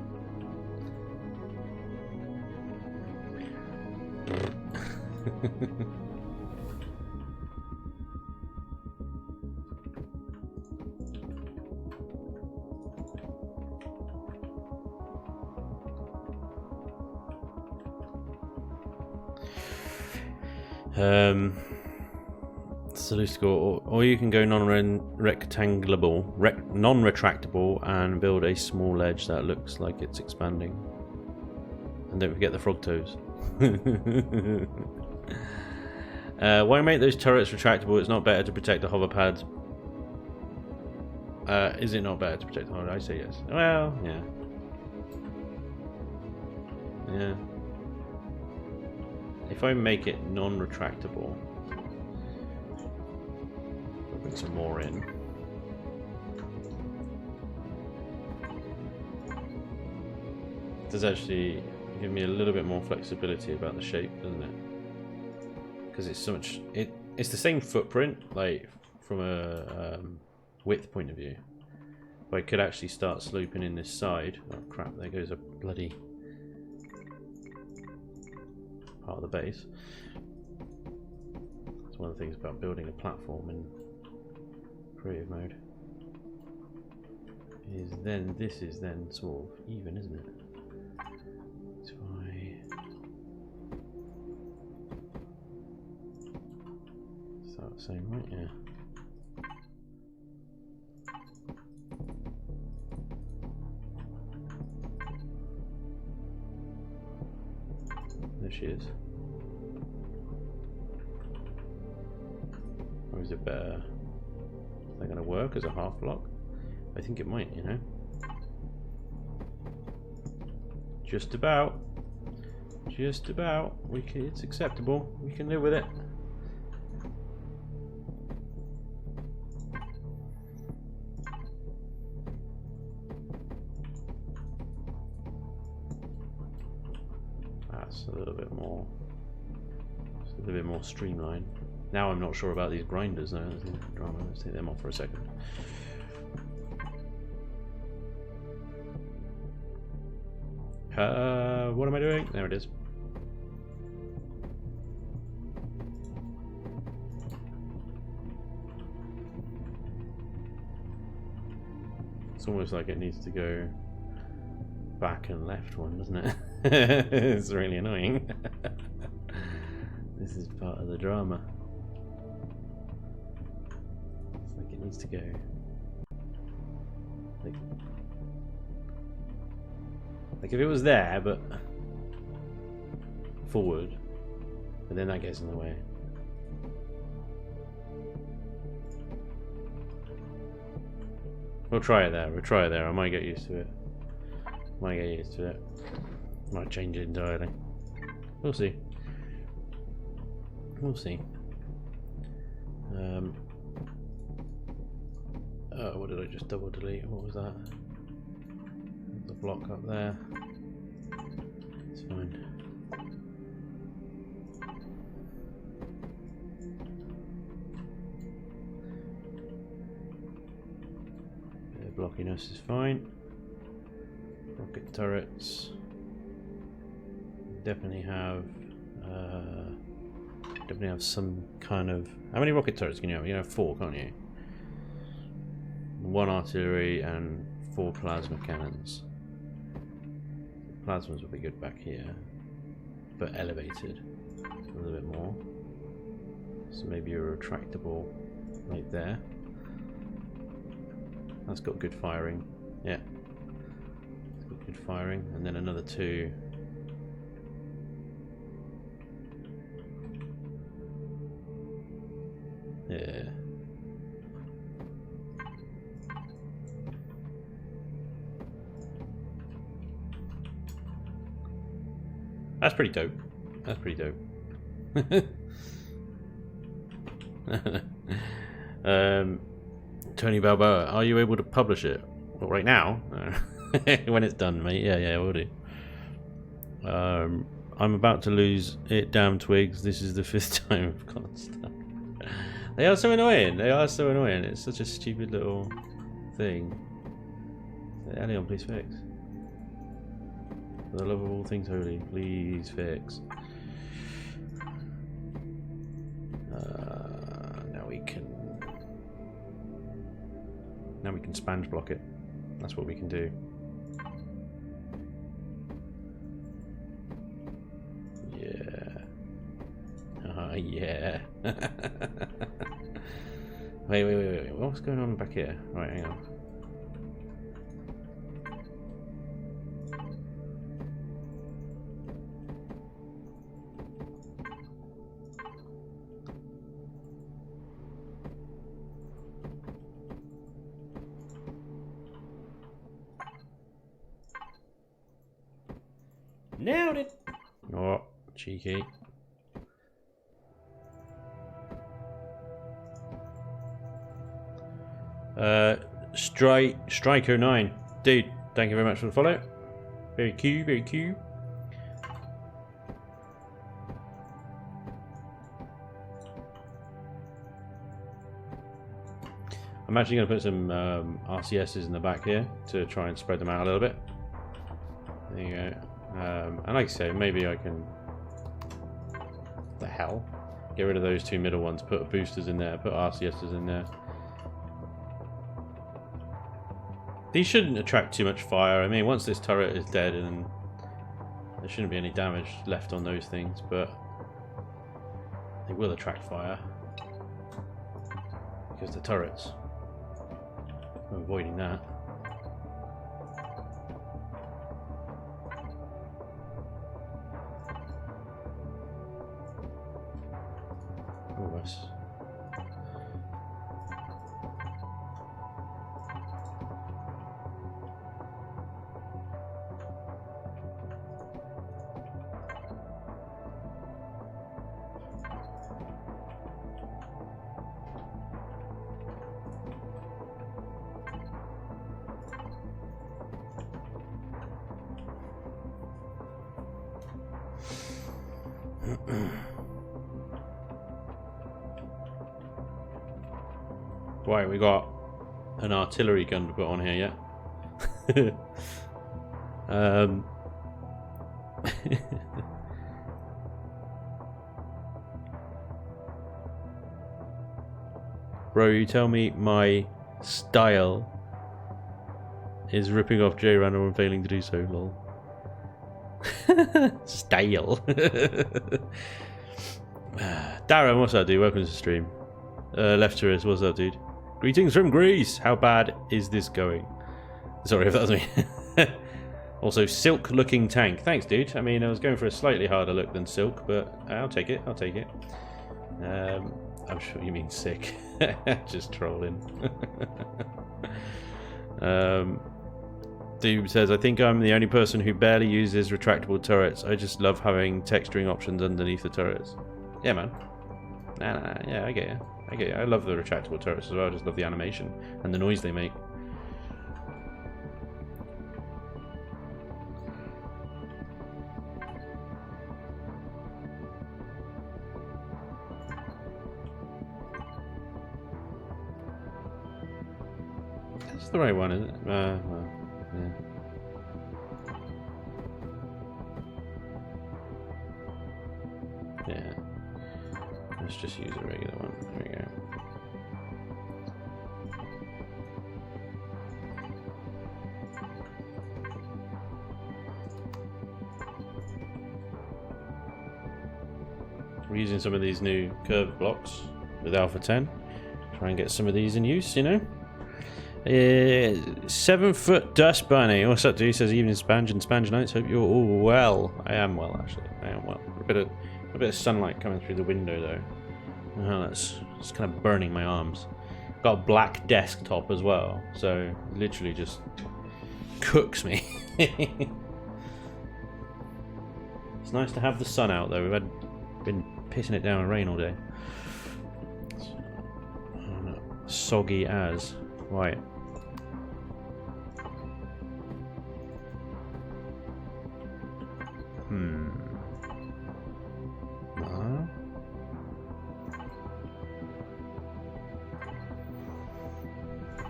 Score, or you can go non-retractable and build a small ledge that looks like it's expanding. And don't forget the frog toes. Why make those turrets retractable? It's not better to protect the hover pads. Is it not better to protect the hover? I say yes. Well, yeah. Yeah. If I make it non-retractable, I'll bring some more in. It does actually give me a little bit more flexibility about the shape, doesn't it? Because it's so much. It's the same footprint, like from a width point of view. But I could actually start sloping in this side. Oh crap! There goes a bloody part of the base. That's one of the things about building a platform in creative mode. Is then this is then sort of even, isn't it? about the same, right? Yeah. There she is. Or is it better? Is that going to work as a half block? I think it might, you know. Just about. Just about. It's acceptable. We can live with it. That's a little bit more. It's a little bit more streamlined. Now I'm not sure about these grinders though. Drama. Let's take them off for a second. What am I doing? There it is. It's almost like it needs to go back and left one, doesn't it? It's really annoying. This is part of the drama. It's like it needs to go like if it was there, but forward, but then that gets in the way. We'll try it there. We'll try it there. I might get used to it. Might get used to it. Might change it entirely. We'll see. We'll see. Oh, what did I just double delete? What was that? The block up there. It's fine. Blockiness is fine. Rocket turrets definitely have some kind of. How many rocket turrets can you have? You have 4, can't you? 1 artillery and 4 plasma cannons. Plasmas would be good back here, but elevated a little bit more. So maybe a retractable right there. That's got good firing. Yeah. It's got good firing. And then another 2. Yeah. That's pretty dope. That's pretty dope. Tony Balboa, are you able to publish it? Well, right now? When it's done, mate. Yeah, I will do. I'm about to lose it, damn twigs. This is the 5th time I've got stuff. They are so annoying. They are so annoying. It's such a stupid little thing. Alien, please fix. For the love of all things holy, please fix. Now we can Spanj block it. That's what we can do. Yeah. Yeah. Wait. What's going on back here? Right, hang on. Nailed it! Oh, cheeky. Striker 9. Dude, thank you very much for the follow. Very cute, very cute. I'm actually going to put some RCSs in the back here to try and spread them out a little bit. There you go. And like I say, maybe I can. What the hell? Get rid of those 2 middle ones, put boosters in there, put RCSs in there. These shouldn't attract too much fire. I mean, once this turret is dead, and there shouldn't be any damage left on those things, but they will attract fire. because the turrets. I'm avoiding that. Oh, that's... Right, we got an artillery gun to put on here, yeah? Bro, you tell me my style is ripping off J-Random and failing to do so, lol. Style. Darren, what's up, dude? Welcome to the stream. Left tourist, what's up, dude? Greetings from Greece! How bad is this going? Sorry if that was me. Also, silk-looking tank. Thanks, dude. I mean, I was going for a slightly harder look than silk, but I'll take it. I'll take it. I'm sure you mean sick. Just trolling. Dude says, I think I'm the only person who barely uses retractable turrets. I just love having texturing options underneath the turrets. Yeah, man. Nah, yeah, I get you. I love the retractable turrets as well. I just love the animation and the noise they make. That's the right one, isn't it? Well, yeah. Yeah. Let's just use a regular one. There we go. We're using some of these new curved blocks with Alpha 10. Try and get some of these in use, you know. 7 foot dust bunny. What's up, dude? He says evening Spanj and Spanj nights. Hope you're all well. I am well, actually. I am well. A bit of sunlight coming through the window though. Oh, it's kind of burning my arms. Got a black desktop as well, so it literally just cooks me. It's nice to have the sun out though. We've been pissing it down in rain all day. Soggy as. Right.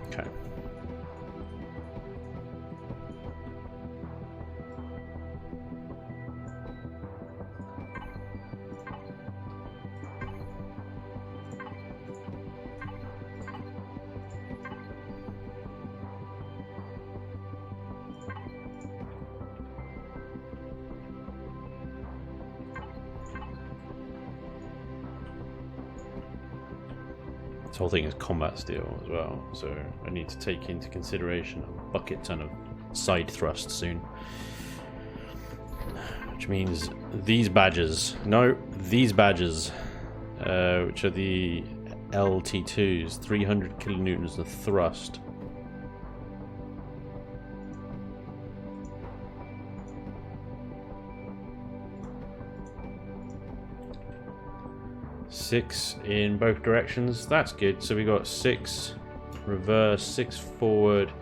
Okay. This whole thing is combat steel as well, so I need to take into consideration a bucket ton of side thrust soon. Which means these badges, which are the LT2s, 300 kilonewtons of thrust. Six in both directions. That's good. So we got 6 reverse, 6 forward,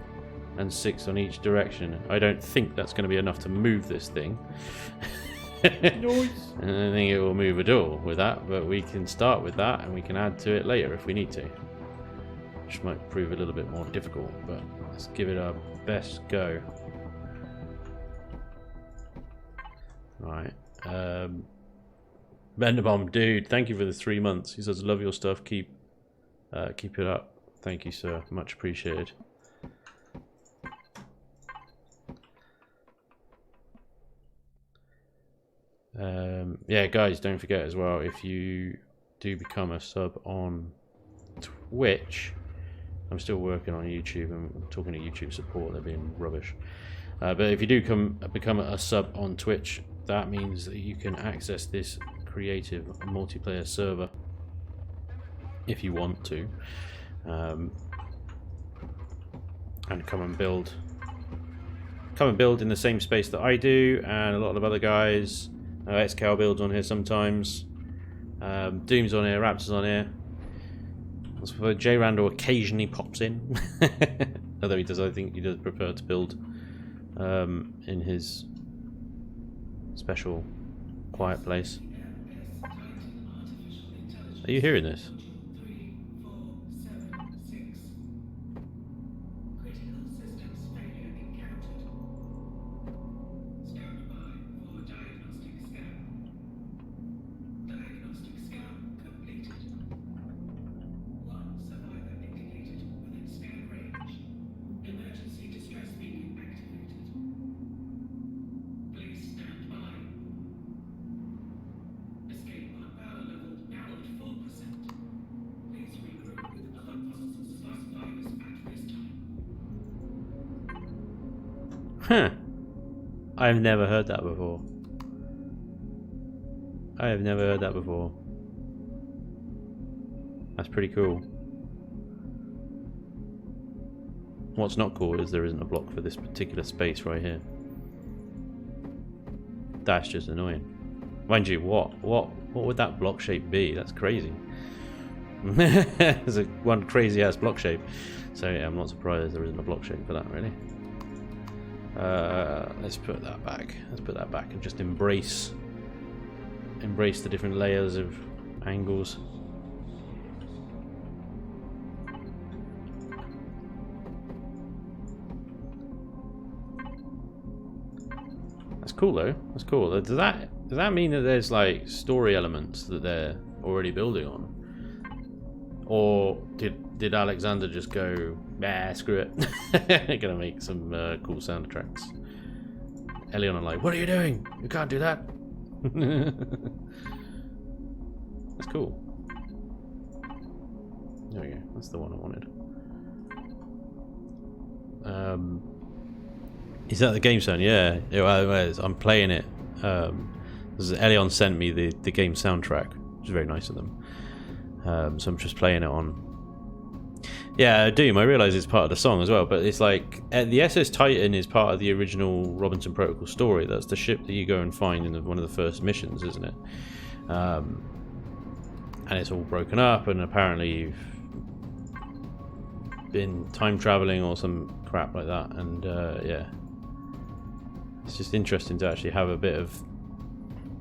and 6 on each direction. I don't think that's going to be enough to move this thing. Nice. I don't think it will move at all with that, but we can start with that and we can add to it later if we need to. Which might prove a little bit more difficult, but let's give it our best go. Right. Benderbomb, dude, thank you for the 3 months. He says, love your stuff. Keep it up. Thank you, sir. Much appreciated. Yeah, guys, don't forget as well, if you do become a sub on which I'm still working on YouTube. I'm talking to YouTube support, they're being rubbish. But if you do become a sub on Twitch, that means that you can access this creative multiplayer server if you want to, and come and build in the same space that I do, and a lot of other guys. XCal builds on here sometimes. Doom's on here, Raptor's on here. J Randall occasionally pops in, although he does. I think he does prefer to build in his special quiet place. Are you hearing this? Huh. I've never heard that before. I have never heard that before. That's pretty cool. What's not cool is there isn't a block for this particular space right here. That's just annoying. Mind you, what would that block shape be? That's crazy. There's one crazy ass block shape. So yeah, I'm not surprised there isn't a block shape for that, really. Let's put that back. Let's put that back and just embrace the different layers of angles. That's cool though. That's cool. Does that mean that there's like story elements that they're already building on? Or did Alexander just go, nah, screw it. Gonna make some cool soundtracks. Elion are like, what are you doing? You can't do that. That's cool. There we go. That's the one I wanted. Is that the game sound? Yeah. I'm playing it. Elion sent me the game soundtrack, which is very nice of them. So I'm just playing it on. Yeah, Doom. I realise it's part of the song as well, but it's like the SS Titan is part of the original Robinson Protocol story. That's the ship that you go and find in one of the first missions, isn't it? And it's all broken up, and apparently you've been time traveling or some crap like that. And yeah, it's just interesting to actually have a bit of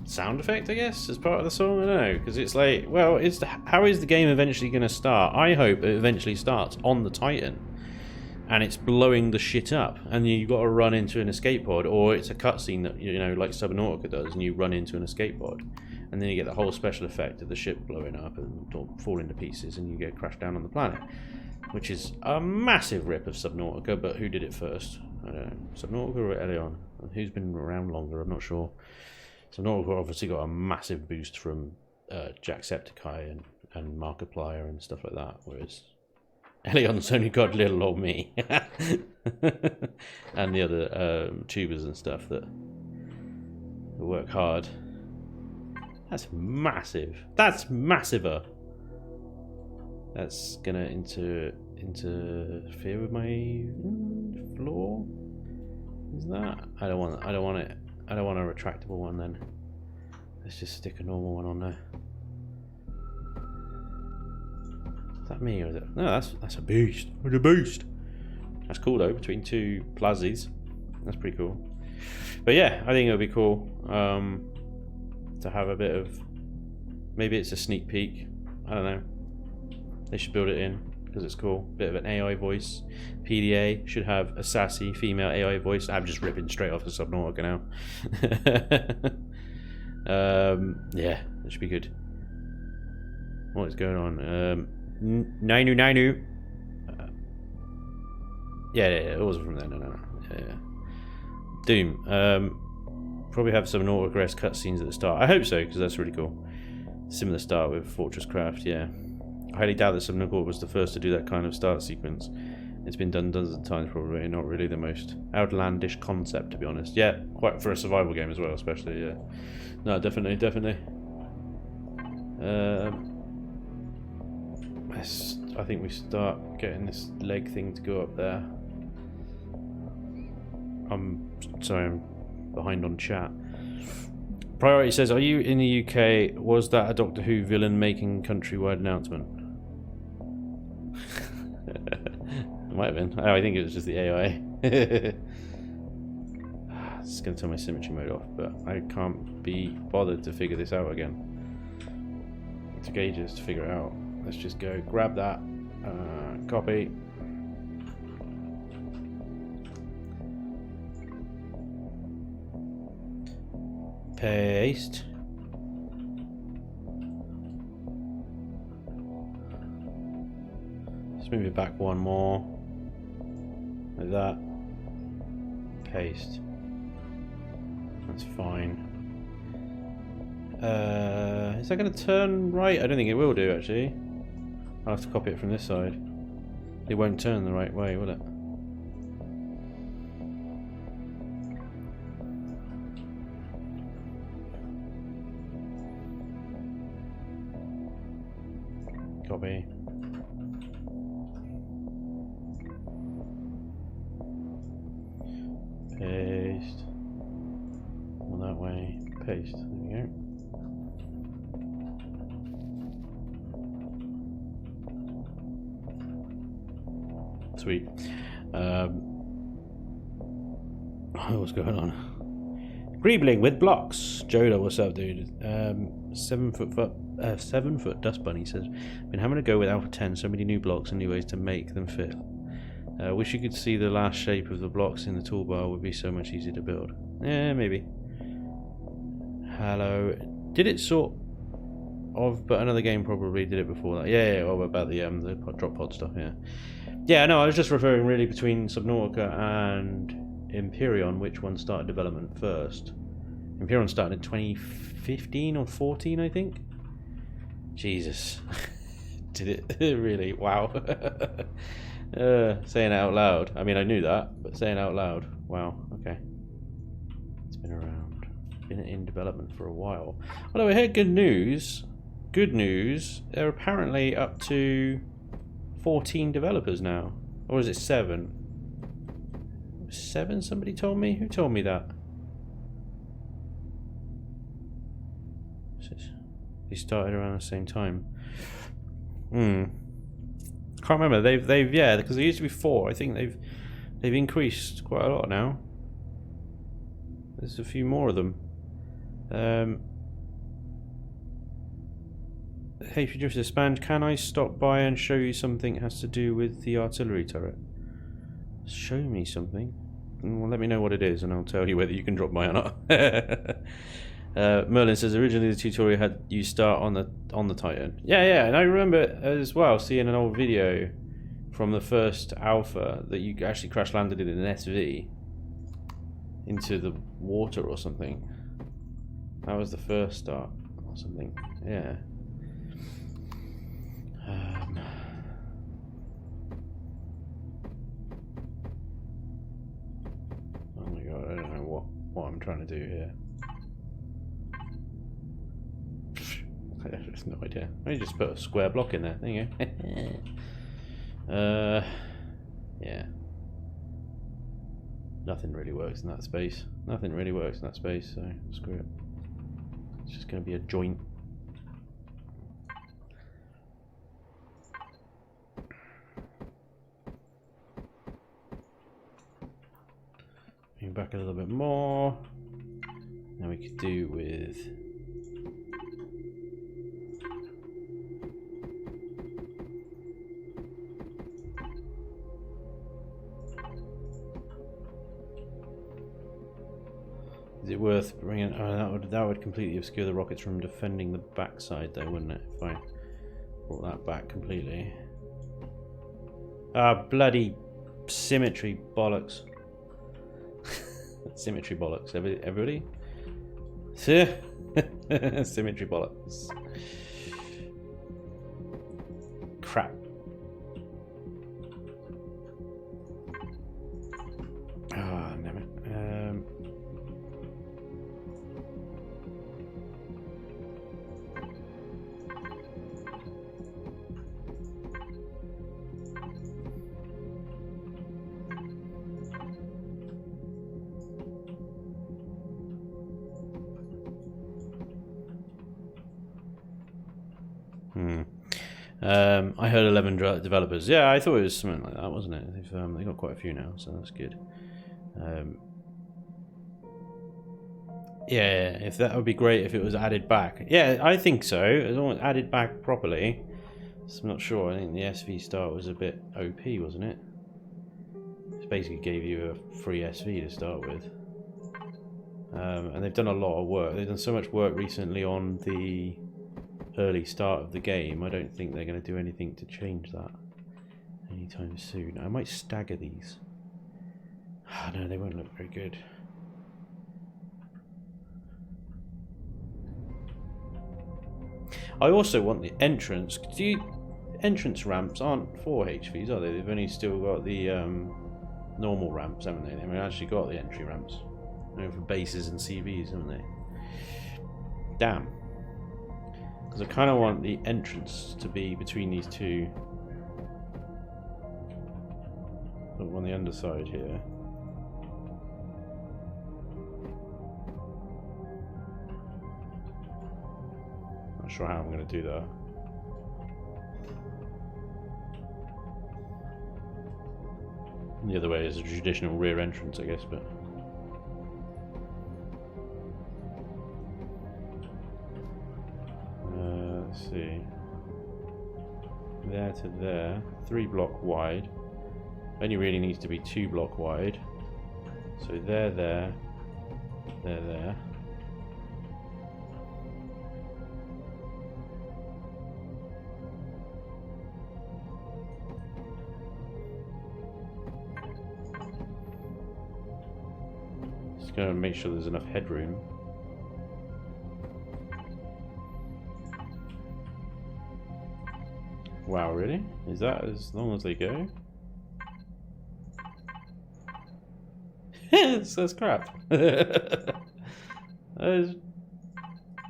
sound effect, I guess, as part of the song. I don't know, because it's like, well, how is the game eventually going to start? I hope it eventually starts on the Titan and it's blowing the shit up, and you've got to run into an escape pod, or it's a cutscene that, you know, like Subnautica does, and you run into an escape pod, and then you get the whole special effect of the ship blowing up and falling to pieces, and you get crashed down on the planet, which is a massive rip of Subnautica. But who did it first? I don't know, Subnautica or Elion? Who's been around longer? I'm not sure. So Subnautica obviously got a massive boost from Jacksepticeye and Markiplier and stuff like that, whereas Elion's only got little old me and the other tubers and stuff that work hard. That's massive. That's massiver. That's gonna interfere with my floor. Is that? I don't want it. I don't want a retractable one then. Let's just stick a normal one on there. Is that me or is it? No, that's a boost. It's a boost. That's cool though, between two Plazzies. That's pretty cool. But yeah, I think it would be cool to have a bit of, maybe it's a sneak peek. I don't know. They should build it in because it's cool. Bit of an AI voice. PDA should have a sassy female AI voice. I'm just ripping straight off the Subnautica now. Yeah, that should be good. What is going on? Nainu. Yeah, it wasn't from there. No. Yeah. Doom. Probably have some Nautica-esque cutscenes at the start. I hope so, because that's really cool. Similar start with Fortress Craft, yeah. I highly doubt that Subnautica was the first to do that kind of start sequence. It's been done dozens of times probably, not really the most outlandish concept to be honest. Yeah, quite for a survival game as well especially, yeah. No, definitely, definitely. I think we start getting this leg thing to go up there. I'm sorry, I'm behind on chat. Priority says, are you in the UK? Was that a Doctor Who villain making countrywide announcement? It might have been. Oh, I think it was just the AI. It's going to turn my symmetry mode off, but I can't be bothered to figure this out again. It took ages to figure it out. Let's just go grab that, copy. Paste. Let's move it back one more. Like that. Paste. That's fine. Is that going to turn right? I don't think it will do actually. I'll have to copy it from this side. It won't turn the right way, will it? Copy. Paste. On that way. Paste. There we go. Sweet. What's going on? Greebling with blocks. Joda, what's up, dude? 7 foot dust bunny says, been having to go with Alpha 10. So many new blocks and new ways to make them fit. Wish you could see the last shape of the blocks in the toolbar. Would be so much easier to build. Yeah, maybe. Hello. Did it sort of? But another game probably did it before that. Yeah. Well, about the drop pod stuff. Yeah. Yeah, no, I was just referring really between Subnautica and Empyrion, which one started development first. Empyrion started in 2015 or 14, I think. Jesus. Did it really? Wow. Saying it out loud. I mean, I knew that, but saying it out loud. Wow, okay. It's been around. Been in development for a while. Although I heard good news. Good news. They're apparently up to 14 developers now. Or is it 7? 7, somebody told me? Who told me that? They started around the same time. Can't remember. They've yeah, because there used to be 4. I think they've increased quite a lot now. There's a few more of them. Hey, producer Spanj, can I stop by and show you something that has to do with the artillery turret? Show me something? Well, let me know what it is and I'll tell you whether you can drop by or not. Merlin says originally the tutorial had you start on the Titan. Yeah, and I remember as well seeing an old video from the first alpha that you actually crash landed in an SV into the water or something. That was the first start or something. Yeah. Oh my god, I don't know what I'm trying to do here. I have no idea. I just put a square block in there. There you go. Yeah. Nothing really works in that space. Nothing really works in that space, so screw it. It's just going to be a joint. Move back a little bit more. Now we could do with is it worth bringing? Oh, that would completely obscure the rockets from defending the backside, though, wouldn't it? If I brought that back completely. Ah, bloody symmetry bollocks! Symmetry bollocks, everybody. Symmetry bollocks. crap. Ah, damn it. I heard 11 developers. Yeah, I thought it was something like that, wasn't it? They've got quite a few now, so that's good. Yeah, if that would be great if it was added back. Yeah, I think so. As long as it's added back properly. So I'm not sure. I think the SV start was a bit OP, wasn't it? It basically gave you a free SV to start with. And they've done a lot of work. They've done so much work recently on the early start of the game. I don't think they're going to do anything to change that anytime soon. I might stagger these. No, they won't look very good. I also want the entrance. Entrance ramps aren't 4 HVs, are they? They've only still got the normal ramps, haven't they? They've actually got the entry ramps. For bases and CVs, haven't they? Damn. Because I kind of want the entrance to be between these two. But on the underside here. Not sure how I'm going to do that. The other way is a traditional rear entrance, I guess, but. Let's see. There to there, 3 block wide. Only really needs to be 2 block wide. So there, there, there. Just gonna make sure there's enough headroom. Wow, really? Is that as long as they go? That's crap. That is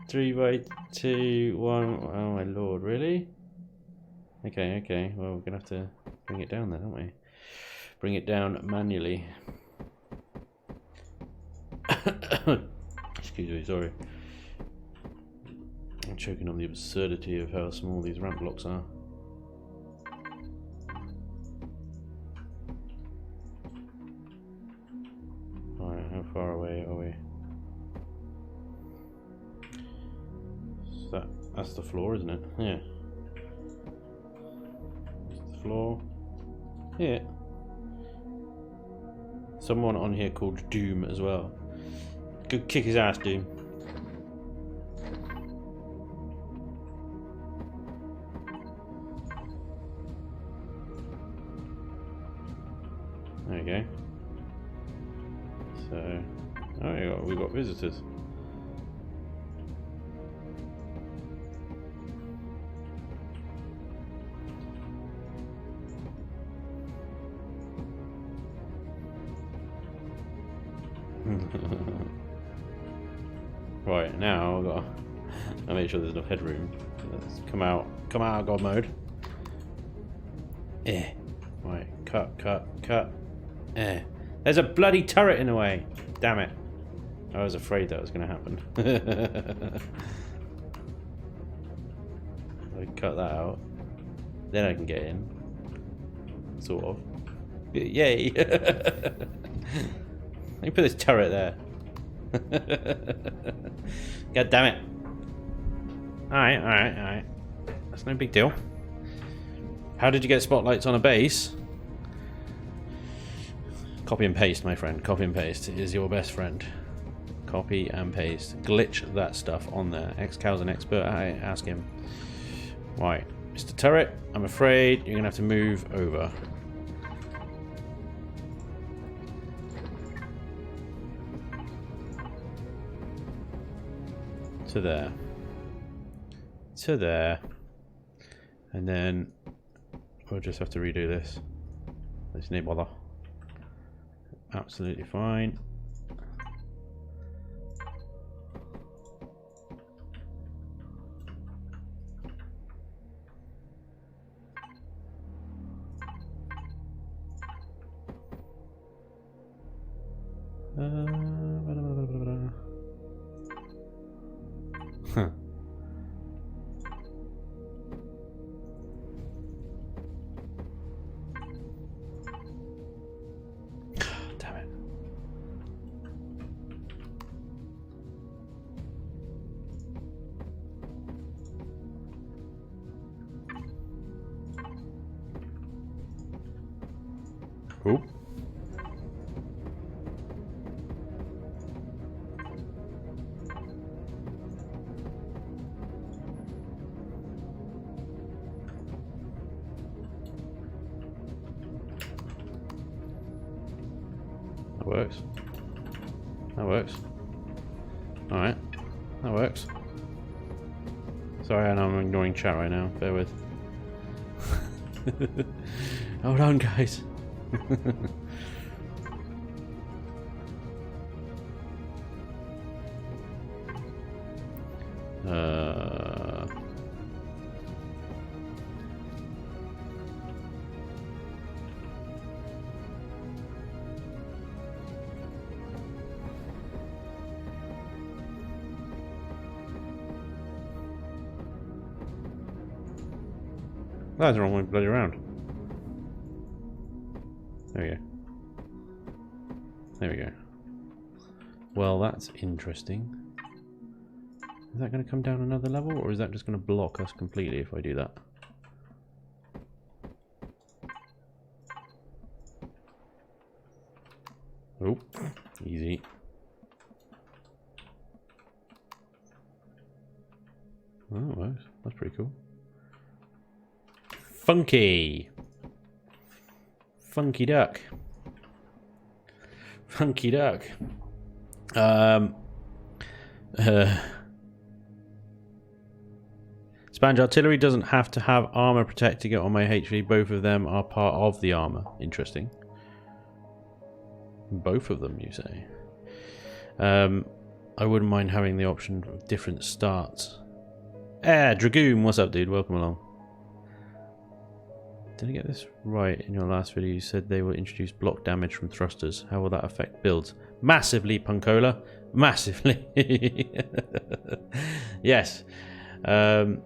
3 by 2, 1. Oh my lord, really? Okay. Well, we're gonna have to bring it down then, aren't we? Bring it down manually. Excuse me, sorry. I'm choking on the absurdity of how small these ramp blocks are. How far away are we? So that's the floor, isn't it? Yeah. That's the floor. Yeah. Someone on here called Doom as well. Go kick his ass, Doom. There you go. So, oh, we got visitors. Right, now I'll make sure there's enough headroom. Let's come out of God mode. Right, cut. There's a bloody turret in the way. Damn it. I was afraid that was going to happen. I cut that out. Then I can get in. Sort of. Yay. Let me put this turret there. God damn it. Alright. That's no big deal. How did you get spotlights on a base? Copy and paste, my friend. Copy and paste is your best friend. Copy and paste. Glitch that stuff on there. Xcal's an expert. I ask him. Right, Mr. Turret, I'm afraid you're going to have to move over. To there. To there. And then we'll just have to redo this. There's no bother. Absolutely fine. Huh. Damn it. Oop. That works. That works. Alright. That works. Sorry, I know I'm ignoring chat right now. Bear with. Hold on, guys. That's the wrong way bloody around. There we go. There we go. Well, that's interesting. Is that going to come down another level, or is that just going to block us completely if I do that? Oh, easy. Oh, it works. That's pretty cool. Funky. Funky duck. Funky duck. Spanj artillery doesn't have to have armor protecting it on my HV. Both of them are part of the armor. Interesting. Both of them, you say? I wouldn't mind having the option of different starts. Dragoon, what's up, dude? Welcome along. Did I get this right in your last video? You said they will introduce block damage from thrusters. How will that affect builds? Massively, Punkola. Massively. Yes. Over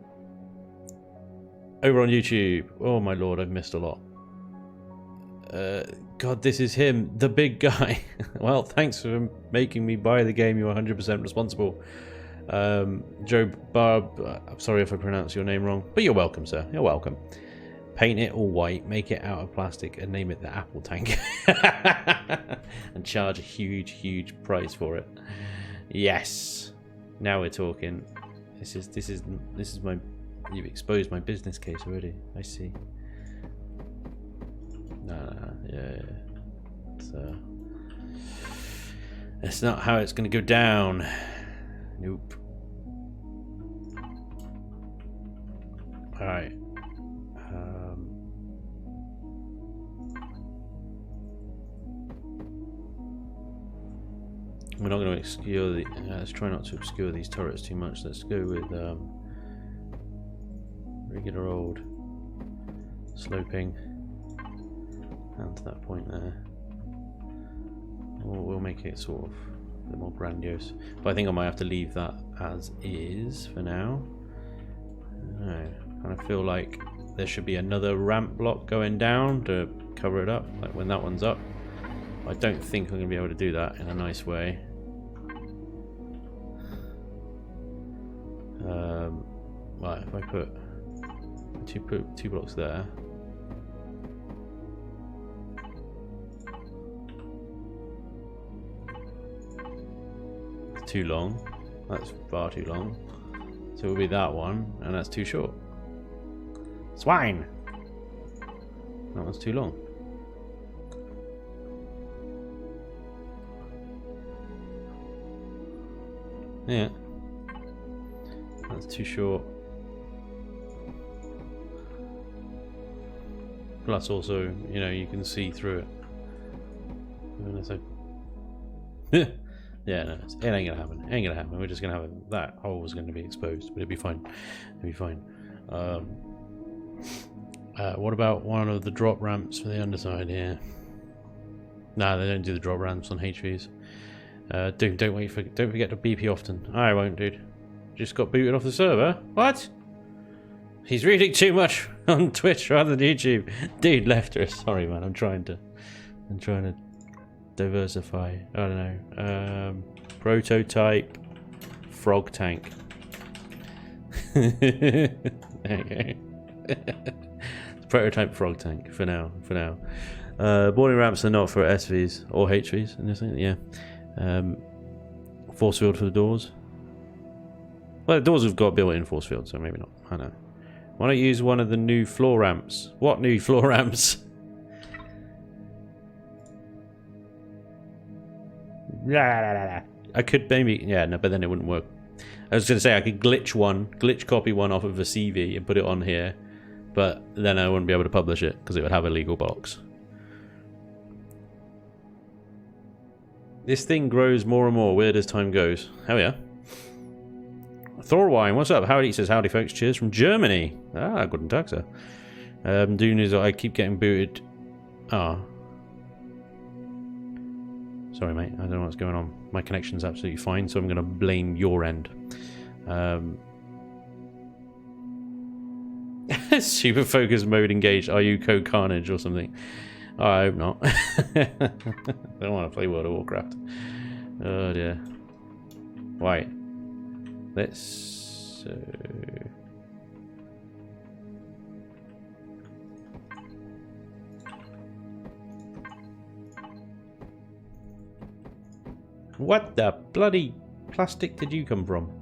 on YouTube. Oh my lord, I've missed a lot. God, this is him, the big guy. Well, thanks for making me buy the game. You're 100% responsible. Joe Barb, I'm sorry if I pronounce your name wrong, but you're welcome, sir. You're welcome. Paint it all white, make it out of plastic, and name it the Apple Tank. And charge a huge, huge price for it. Yes. Now we're talking. This is my. You've exposed my business case already. I see. Yeah. It's not how it's going to go down. Nope. All right. We're not going to obscure the. Let's try not to obscure these turrets too much. Let's go with regular old sloping, and to that point there. We'll make it sort of a bit more grandiose. But I think I might have to leave that as is for now. I kind of feel like there should be another ramp block going down to cover it up, like when that one's up. I don't think I'm going to be able to do that in a nice way. Right, if I put two blocks there. It's too long. That's far too long. So it'll be that one, and that's too short. Swine! That one's too long. Yeah. That's too short. Plus, also, you know, you can see through it. Yeah, no, it ain't gonna happen. It ain't gonna happen. We're just gonna have that hole is gonna be exposed, but it'll be fine. It'll be fine. What about one of the drop ramps for the underside here? Nah, they don't do the drop ramps on HVs. Don't forget to BP often. I won't, dude. Just got booted off the server. What? He's reading too much on Twitch rather than YouTube. Dude, left her. Sorry, man. I'm trying to diversify. I don't know. Prototype frog tank. There you go. Prototype frog tank for now. Boarding ramps are not for SVs or HVs in this thing. Yeah. Force field for the doors. Well, the doors have got built-in force field, so maybe not. I don't know. Why not use one of the new floor ramps? What new floor ramps? I could maybe, yeah, no, but then it wouldn't work. I was going to say I could glitch copy one off of a CV and put it on here, but then I wouldn't be able to publish it because it would have a legal box. This thing grows more and more weird as time goes. Hell yeah. Thorwine, what's up? Howdy, says howdy folks, cheers from Germany. Ah, guten Tag, sir. Doing is I keep getting booted. Ah. Sorry, mate. I don't know what's going on. My connection's absolutely fine, so I'm going to blame your end. Super focus mode engaged. Are you co-carnage or something? Oh, I hope not. I don't want to play World of Warcraft. Oh dear. Right. Let's... What the bloody plastic did you come from?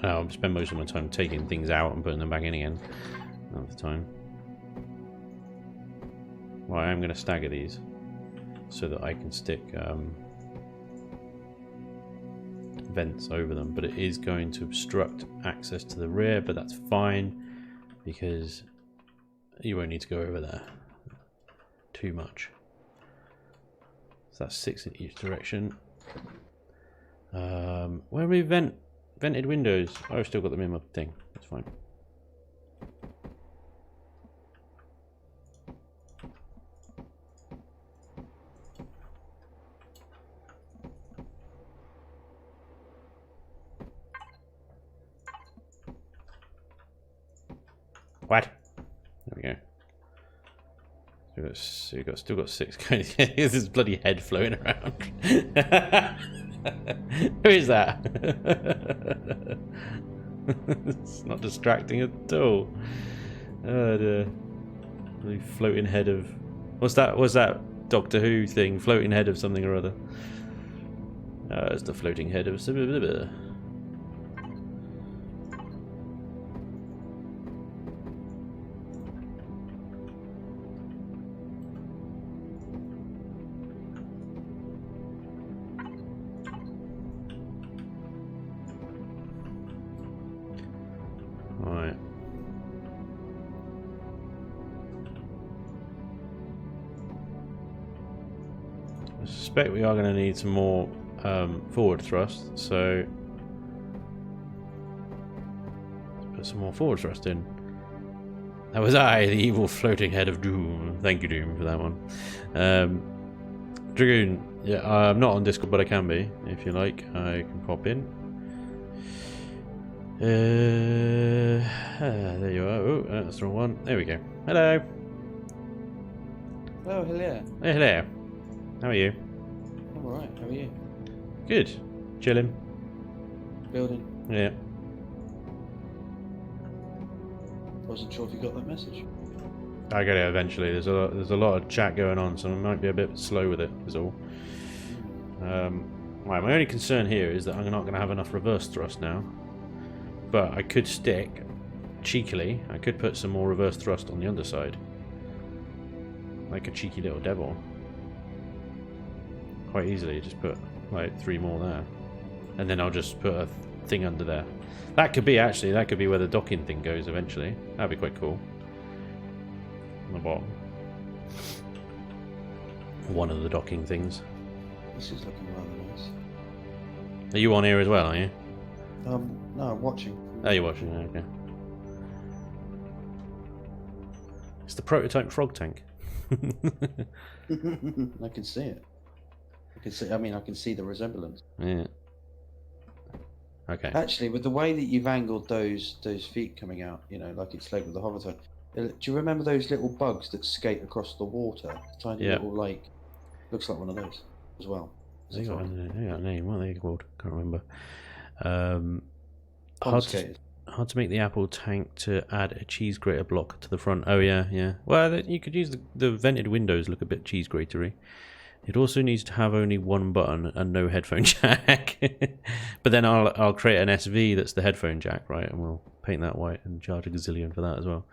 I'll spend most of my time taking things out and putting them back in again. Half the time. Well, I am going to stagger these so that I can stick vents over them, but it is going to obstruct access to the rear, but that's fine because you won't need to go over there too much. So that's 6 in each direction. Where are we vented windows? Oh, I've still got them in my thing. That's fine. What? There we go. Still got 6 going. There's this bloody head floating around. Who is that? It's not distracting at all. Oh dear. The floating head of... What's that Doctor Who thing? Floating head of something or other. It's the floating head of... Right. I suspect we are going to need some more forward thrust, so let's put some more forward thrust in. That was I, the evil floating head of Doom. Thank you, Doom, for that one. Dragoon, yeah, I'm not on Discord, but I can be, if you like. I can pop in. There you are. Oh, that's the wrong one. There we go. Hello. Oh, hello. Hey, hello. How are you? I'm alright, how are you? Good. Chilling. Building. Yeah. Wasn't sure if you got that message. I get it eventually. There's a lot of chat going on, so I might be a bit slow with it. Is all. Right. My only concern here is that I'm not going to have enough reverse thrust now. But I could stick cheekily. I could put some more reverse thrust on the underside, like a cheeky little devil. Quite easily, just put like 3 more there, and then I'll just put a thing under there. That could be where the docking thing goes eventually. That'd be quite cool. On the bottom, one of the docking things. This is looking rather nice. Are you on here as well? Are you? No, I'm watching. Oh, you're watching. Okay. It's the prototype frog tank. I can see it. I can see the resemblance. Yeah. Okay. Actually, with the way that you've angled those feet coming out, you know, like it's like with the hover tone. Do you remember those little bugs that skate across the water? Tiny little, like, looks like one of those as well. They got a name. What are they called? Can't remember. Hard to make the Apple tank to add a cheese grater block to the front. Oh yeah, yeah. Well, you could use the vented windows look a bit cheese gratery. It also needs to have only one button and no headphone jack. But then I'll create an SV that's the headphone jack, right? And we'll paint that white and charge a gazillion for that as well.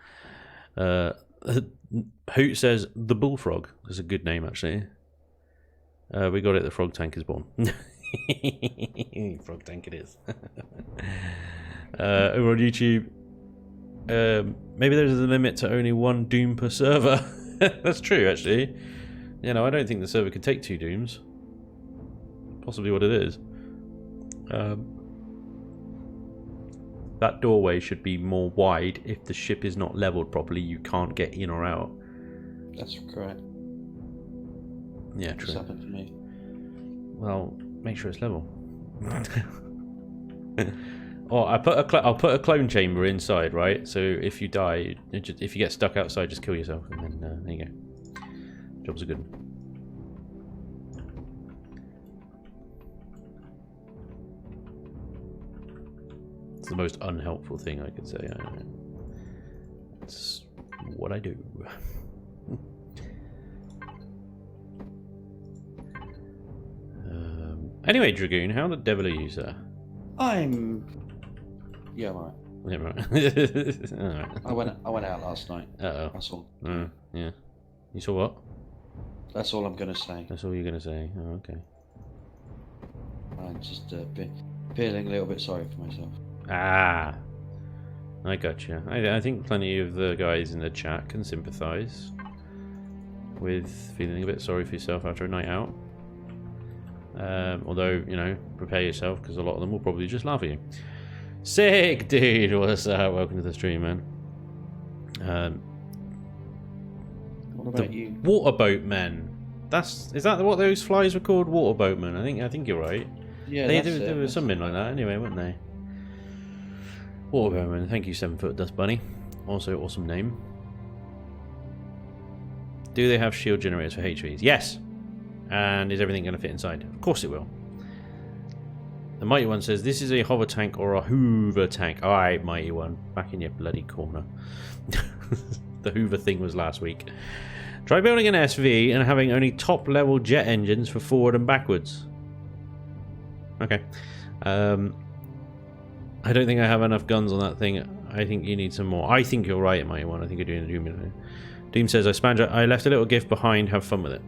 Hoot says the bullfrog. That's a good name actually. We got it. The frog tank is born. Frog tank it is. Over on YouTube, maybe there's a limit to only 1 Doom per server. That's true, actually. You know, I don't think the server could take 2 Dooms. Possibly what it is. That doorway should be more wide. If the ship is not leveled properly, you can't get in or out. That's correct. Yeah, true. What's happened to me? Well, make sure it's level. Oh, I'll put a clone chamber inside, right? So if you die, if you get stuck outside, just kill yourself, and then there you go. Jobs are good. It's the most unhelpful thing I could say. It's what I do. Anyway, Dragoon, how the devil are you, sir? Yeah, right. Yeah, right. Alright. I went out last night. Uh-oh. That's all. Yeah. You saw what? That's all I'm gonna say. That's all you're gonna say. Oh, okay. I'm just feeling a little bit sorry for myself. Ah, I gotcha. I think plenty of the guys in the chat can sympathise with feeling a bit sorry for yourself after a night out. Although, you know, prepare yourself because a lot of them will probably just laugh at you. Sick, dude. What's up? Welcome to the stream, man. What about you? Waterboat men. Is that what those flies were called? Waterboatmen. I think you're right. Yeah, there was something like that anyway, weren't they? Waterboatmen. Thank you, 7 Foot Dust Bunny. Also, awesome name. Do they have shield generators for HVs? Yes. And is everything going to fit inside? Of course it will. The Mighty One says, this is a hover tank or a Hoover tank. Alright, Mighty One. Back in your bloody corner. The Hoover thing was last week. Try building an SV and having only top-level jet engines for forward and backwards. Okay. I don't think I have enough guns on that thing. I think you need some more. I think you're right, Mighty One. I think you're doing a Doom. Doom says, I left a little gift behind. Have fun with it.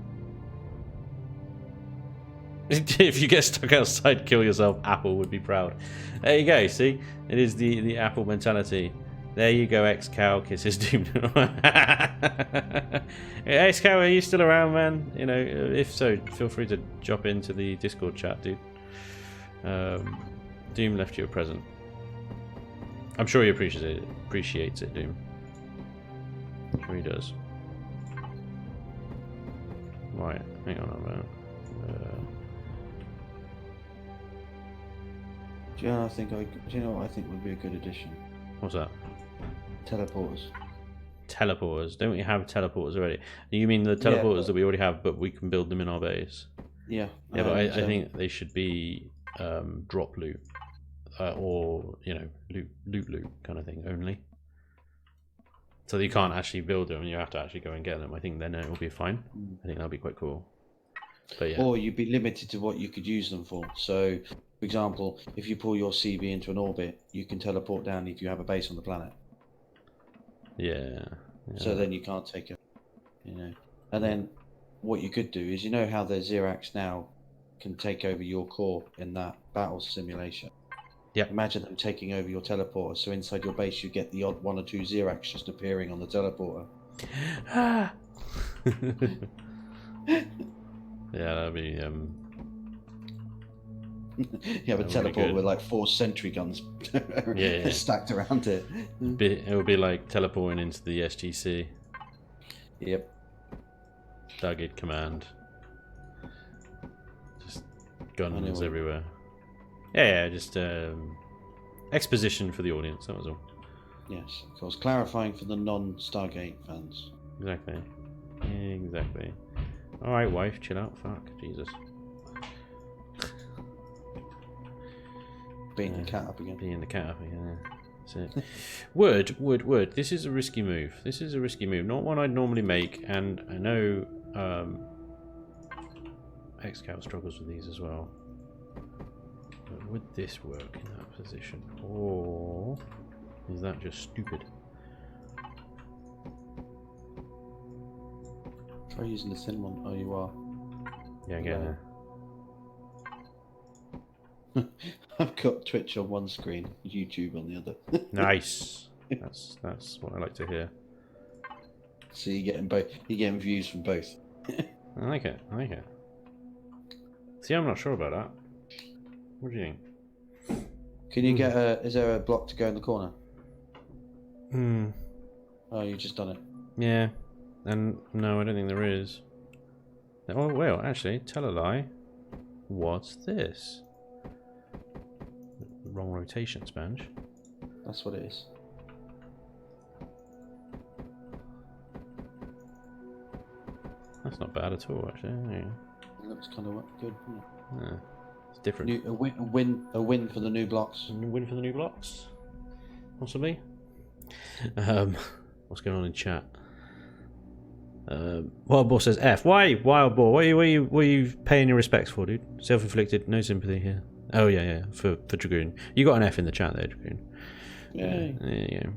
If you get stuck outside, kill yourself. Apple would be proud. There you go. See, it is the Apple mentality. There you go, X-Cow. Kisses Doom. X-Cow, are you still around, man? You know, if so, feel free to drop into the Discord chat, dude. Doom left you a present. I'm sure he appreciates it, Doom. I'm sure he does. Right, hang on a minute. Do you know? Do you know what I think would be a good addition? What's that? Teleporters. Teleporters. Don't we have teleporters already? You mean the teleporters that we already have, but we can build them in our base? Yeah. Yeah, but I think they should be drop loot, or loot kind of thing only. So that you can't actually build them, you have to actually go and get them. I think then it will be fine. I think that'll be quite cool. But yeah. Or you'd be limited to what you could use them for. So, for example, if you pull your CB into an orbit, you can teleport down if you have a base on the planet. Yeah. So then you can't take it, And then what you could do is, how the Xerax now can take over your core in that battle simulation. Yeah. Imagine them taking over your teleporter. So inside your base, you get the odd 1 or 2 Xerax just appearing on the teleporter. Yeah, that'd be. You have a teleporter with like 4 sentry guns stacked around it. It would be like teleporting into the SGC. Yep. Target command. Just guns everywhere. Yeah, just exposition for the audience, that was all. Yes, of course. Clarifying for the non-Stargate fans. Exactly. Alright, wife, chill out. Fuck, Jesus. Beating the cat up again. Yeah. That's it. Word. This is a risky move. Not one I'd normally make, and I know Xcal struggles with these as well. But would this work in that position? Or is that just stupid? Try using the thin one. Oh, you are. Yeah, get there. I've got Twitch on one screen, YouTube on the other. Nice. That's what I like to hear. So you're getting both. You're getting views from both. I like it. See, I'm not sure about that. What do you think? Can you get a? Is there a block to go in the corner? Oh, you've just done it. Yeah. And no, I don't think there is. Oh well, actually, tell a lie. What's this? Wrong rotation, Spanj. That's what it is. That's not bad at all, actually. Yeah. It looks kind of good. Yeah, it's different. A win for the new blocks. A win for the new blocks, possibly. What's going on in chat? Wild Boar says F. Why, Wild Boar? What are you paying your respects for, dude? Self-inflicted, no sympathy here. Oh yeah, for Dragoon. You got an F in the chat there, Dragoon. Yeah. There you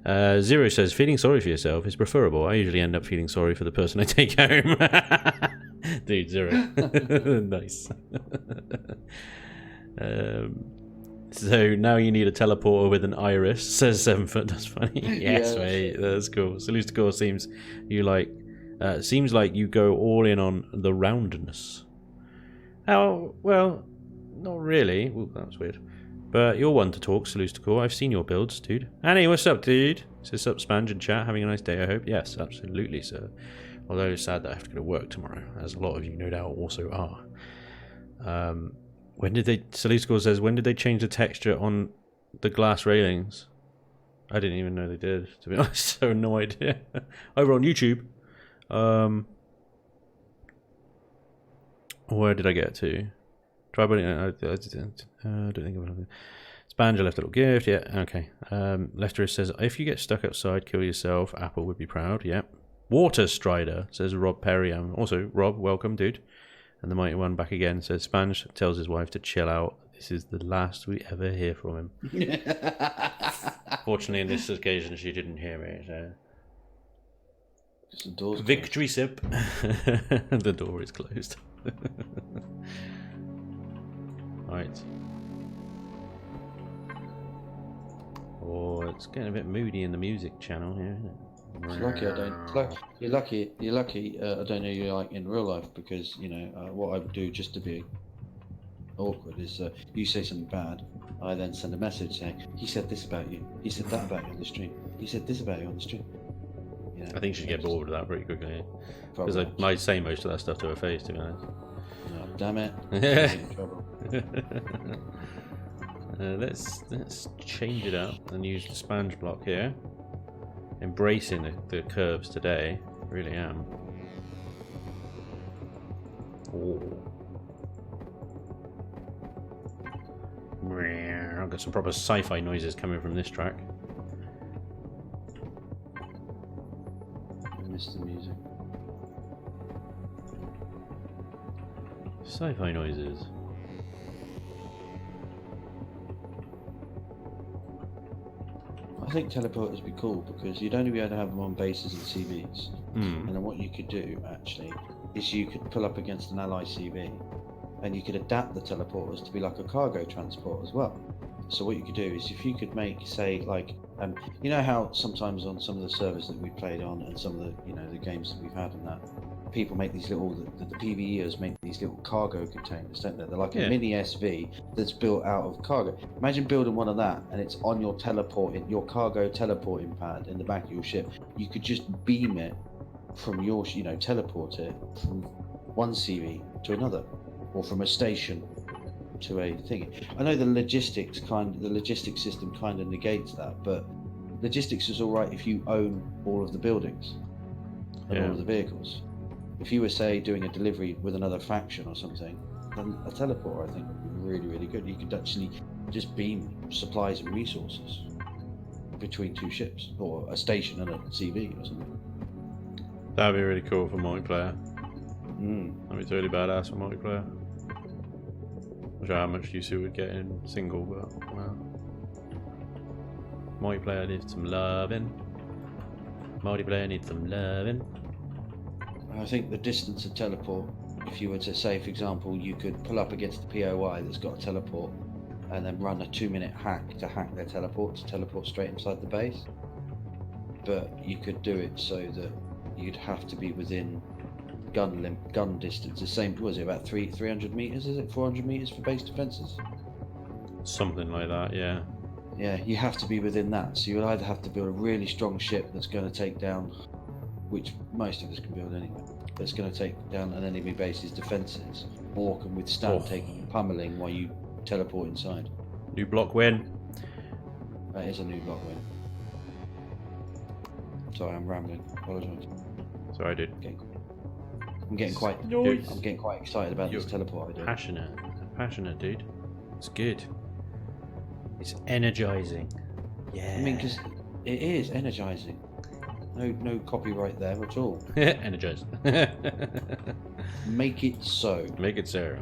go. Zero says feeling sorry for yourself is preferable. I usually end up feeling sorry for the person I take home. Dude, Zero. Nice. So now you need a teleporter with an iris, says 7 foot. That's funny. Yes, mate. That's cool. Salute to Core seems like you go all in on the roundness. Oh, well, not really. Ooh, that was weird. But you're one to talk, Salute to Core. I've seen your builds, dude. Annie, what's up, dude? Says sup, Spanj and chat. Having a nice day, I hope. Yes, absolutely, sir. Although it's sad that I have to go to work tomorrow, as a lot of you no doubt also are. When did they... Saliscore says, when did they change the texture on the glass railings? I didn't even know they did, to be honest. So no idea. Over on YouTube. Where did I get to? Try building... I don't think of anything. Spanj, left a little gift. Yeah, okay. Lefterist says, if you get stuck outside, kill yourself. Apple would be proud. Yep. Water Strider, says Rob Perry. Also, Rob, welcome, dude. And the Mighty One back again, says Spanj tells his wife to chill out. This is the last we ever hear from him. Fortunately, in this occasion, she didn't hear me. So. Victory sip. The door is closed. Right. Oh, it's getting a bit moody in the music channel here, isn't it? It's lucky I don't. You're lucky. I don't know you like in real life, because what I would do just to be awkward is you say something bad, I then send a message saying he said this about you, he said that about you on the stream, he said this about you on the stream. I think she'd get bored of that pretty quickly, because I say most of that stuff to her face, to be honest. No. Damn it. Yeah. I'm in trouble. Let's change it up and use the sponge block here. Embracing the curves today. Really am. Oh. I've got some proper sci-fi noises coming from this track. I miss the music. Sci-fi noises. I think teleporters would be cool because you'd only be able to have them on bases and CVs. And then what you could do actually is you could pull up against an ally CV and you could adapt the teleporters to be like a cargo transport as well. So what you could do is if you could make, say, like, you know how sometimes on some of the servers that we've played on and some of the, you know, the games that we've had and that, people make these little, the PvEers make these little cargo containers, don't they? They're like a mini SV that's built out of cargo. Imagine building one of that and it's on your your cargo teleporting pad in the back of your ship. You could just beam it from your, you know, teleport it from one CV to another, or from a station to a thing. I know the logistics system kind of negates that, but logistics is all right if you own all of the buildings and all of the vehicles. If you were, say, doing a delivery with another faction or something, then a teleporter I think would be really, really good. You could actually just beam supplies and resources between two ships, or a station and a CV or something. That'd be really cool for multiplayer. That'd be totally badass for multiplayer. Not sure how much use it would get in single, but well. Multiplayer needs some loving. Multiplayer needs some loving. I think the distance of teleport, if you were to say, for example, you could pull up against the POI that's got a teleport and then run a 2-minute hack to hack their teleport to teleport straight inside the base. But you could do it so that you'd have to be within gun distance. The same, was it about 300 meters? Is it 400 meters for base defenses? Something like that, yeah. Yeah, you have to be within that. So you'll either have to build a really strong ship that's going to take down, which most of us can build anyway, that's going to take down an enemy base's defenses, or can withstand taking pummeling while you teleport inside. New block win. That is a new block win. Sorry, I'm rambling. Apologise. Sorry, dude. I'm getting quite excited about this teleport idea. Passionate, dude. It's good. It's energizing. Yeah. I mean, because it is energizing. No copyright there at all. Energized. Make it so. Make it so.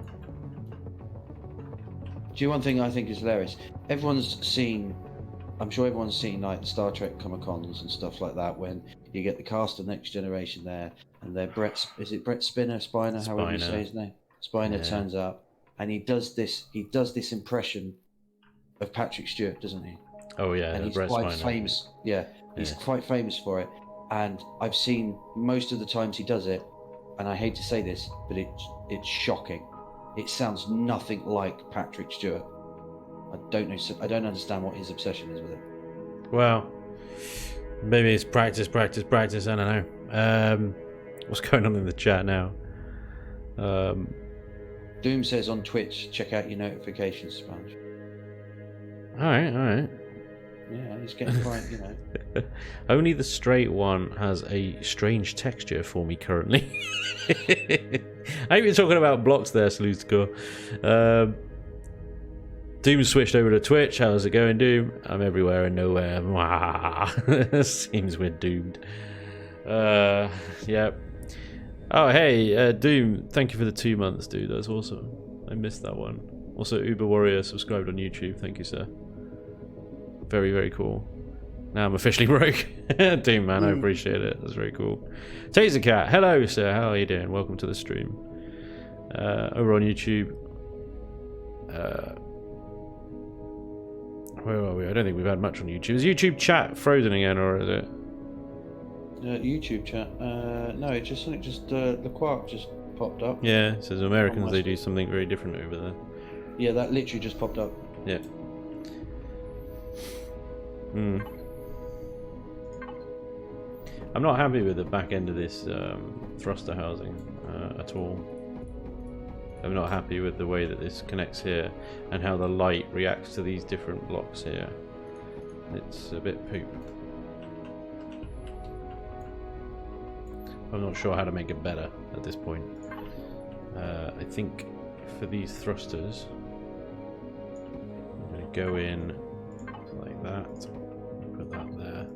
Do you know one thing I think is hilarious? I'm sure everyone's seen like the Star Trek Comic-Cons and stuff like that when you get the cast of Next Generation there and they're Brett Spiner, however you say his name. Spiner turns up and he does this impression of Patrick Stewart, doesn't he? Oh yeah, and he's Brett quite Spiner. Famous. Yeah, he's quite famous for it. And I've seen most of the times he does it, and I hate to say this, but it's shocking. It sounds nothing like Patrick Stewart. I don't understand what his obsession is with it. Well, maybe it's practice. I don't know. What's going on in the chat now? Doom says on Twitch, check out your notifications, Spanj. All right. Yeah, he's getting quite, you know. Only the straight one has a strange texture for me currently. I ain't been talking about blocks there, Slutsko. Doom switched over to Twitch. How's it going, Doom? I'm everywhere and nowhere. Seems we're doomed. Yeah. Oh, hey, Doom. Thank you for the 2 months, dude. That's awesome. I missed that one. Also, Uber Warrior subscribed on YouTube. Thank you, sir. Very, very cool. Now I'm officially broke. Doom, man, I appreciate it. That's very cool. Tasercat, hello, sir. How are you doing? Welcome to the stream. Over on YouTube. Where are we? I don't think we've had much on YouTube. Is YouTube chat frozen again, or is it? YouTube chat. No, it just the Quark just popped up. Yeah, it says Americans, they do something very different over there. Yeah, that literally just popped up. Yeah. I'm not happy with the back end of this thruster housing at all. I'm not happy with the way that this connects here and how the light reacts to these different blocks here. It's a bit poop. I'm not sure how to make it better at this point. I think for these thrusters, I'm going to go in like that, put that there.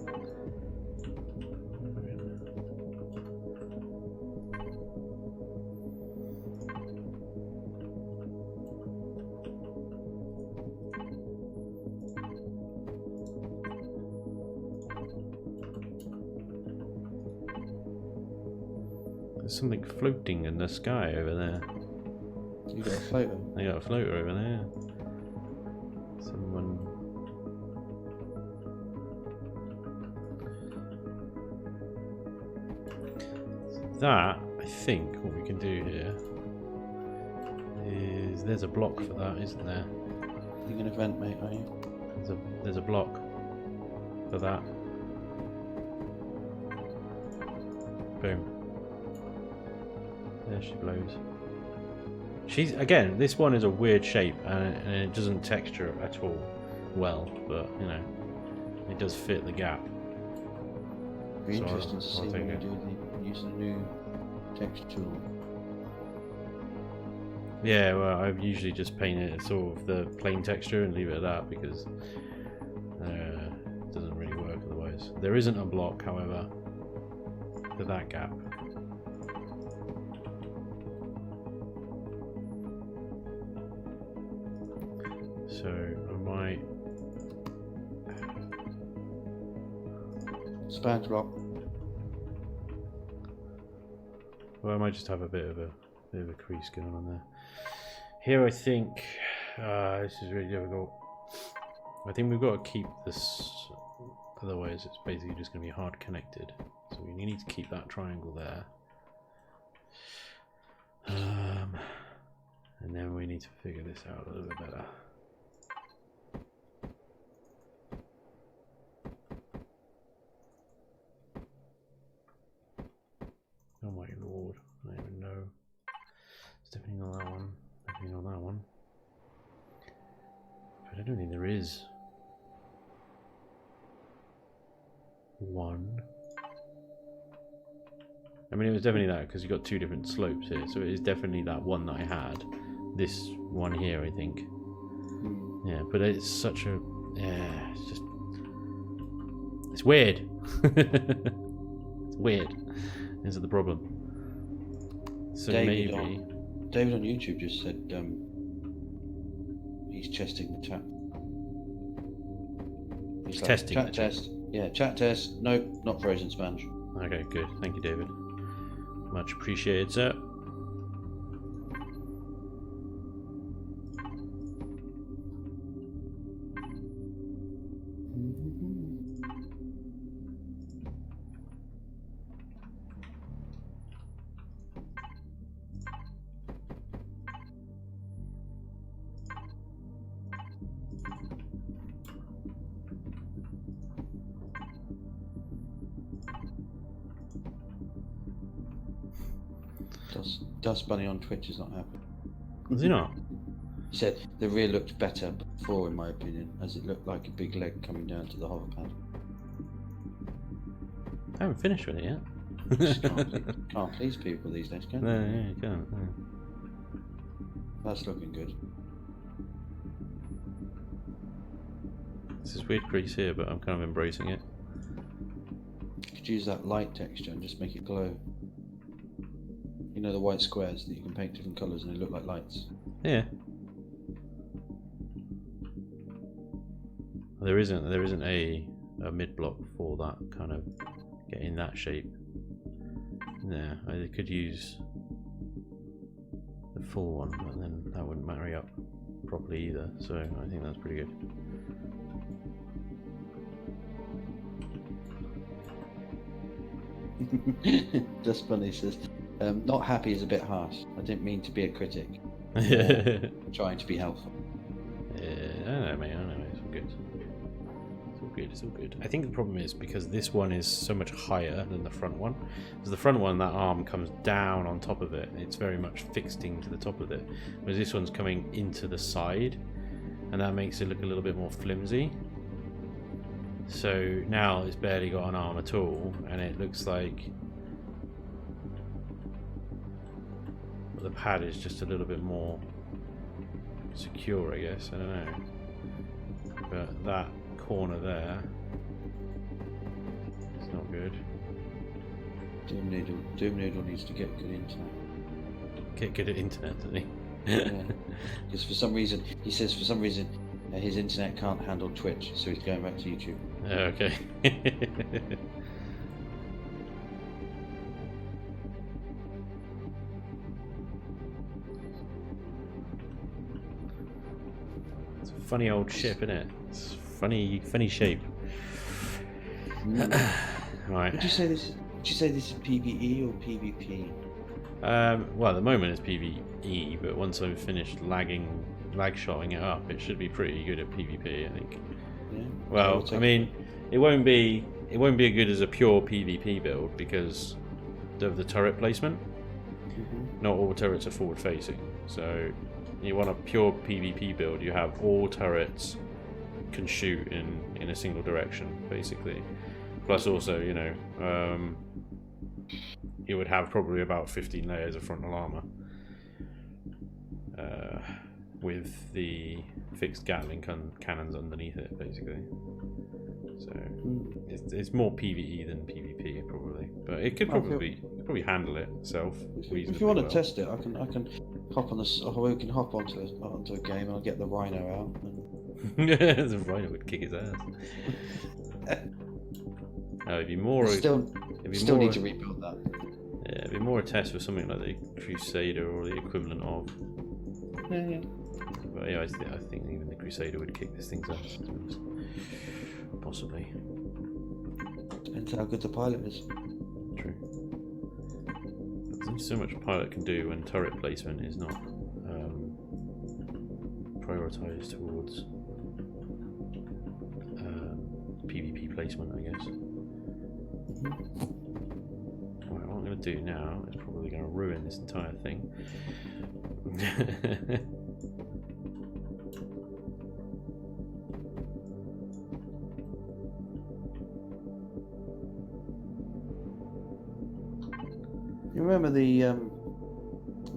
There's something floating in the sky over there. You got a floater? I got a floater over there. Someone. That, I think, what we can do here is there's a block for that, isn't there? You're gonna vent, mate, are you? There's a block for that. Boom. There she blows. She's again. This one is a weird shape, and it doesn't texture at all well. But you know, it does fit the gap. Be So interesting to see I'll when take you it. use a new texture tool. Yeah, well, I've usually just painted it sort of the plain texture and leave it at that because it doesn't really work otherwise. There isn't a block, however, for that gap. So I might Spanj block. Well, I might just have a bit of a crease going on there. Here, I think this is really difficult. I think we've got to keep this, otherwise it's basically just going to be hard connected. So we need to keep that triangle there, and then we need to figure this out a little bit better. Oh my lord, I don't even know. It's definitely not that one. Definitely not that one. But I don't think there is one. I mean, it was definitely that because you got two different slopes here, so it is definitely that one that I had. This one here, I think. Yeah, but it's such a it's just it's weird. It's weird. Is the problem? So David maybe David on YouTube just said he's testing the chat. He's like, testing chat the test. Yeah, chat test. Nope, not frozen Spanj. Okay, good. Thank you, David. Much appreciated, sir. Dust Bunny on Twitch is not happy. Was he not? He said the rear looked better before, in my opinion, as it looked like a big leg coming down to the hover pad. I haven't finished with it yet. Just can't please people these days, can you? No, yeah, you can't. No. That's looking good. This is weird crease here, but I'm kind of embracing it. You could use that light texture and just make it glow. You know the white squares that you can paint different colours and they look like lights? Yeah. There isn't a mid block for that kind of getting that shape. Yeah, I could use the full one, but then that wouldn't marry up properly either. So I think that's pretty good. Dust Bunny says, not happy is a bit harsh. I didn't mean to be a critic. Yeah, Trying to be helpful. I don't know, mate. I don't know. It's all good. It's all good. It's all good. I think the problem is because this one is so much higher than the front one. Because the front one, that arm comes down on top of it. It's very much fixing to the top of it. Whereas this one's coming into the side, and that makes it look a little bit more flimsy. So now it's barely got an arm at all, and it looks like the pad is just a little bit more secure, I guess. I don't know. But that corner there, it's not good. Doom Noodle needs to get good internet. Get good at internet, doesn't he? Yeah. Because for some reason, he says his internet can't handle Twitch, so he's going back to YouTube. Okay. It's a funny old ship, isn't it? It's funny shape. Right. Would you say this is PvE or PvP? Well, at the moment it's PvE, but once I've finished lag shotting it up, it should be pretty good at PvP, I think. Yeah. Well, I mean, it won't be as good as a pure PvP build because of the turret placement. Not all turrets are forward facing, so you want a pure PvP build. You have all turrets can shoot in a single direction, basically. Plus, also, you know, you would have probably about 15 layers of frontal armor with the fixed Gatling cannons underneath it, basically. So it's more PvE than PvP, probably, but it could probably handle it itself. If you want to test it, I can hop on this. We can hop onto a game, and I'll get the Rhino out. The Rhino would kick his ass. It'd be more. Still need to rebuild that. Yeah, it'd be more a test for something like the Crusader or the equivalent of. Yeah. But yeah, I think even the Crusader would kick this thing's ass. Possibly. Depends how good the pilot is. True. There's only so much a pilot can do when turret placement is not prioritised towards PvP placement, I guess. Right, what I'm going to do now is probably going to ruin this entire thing. You remember the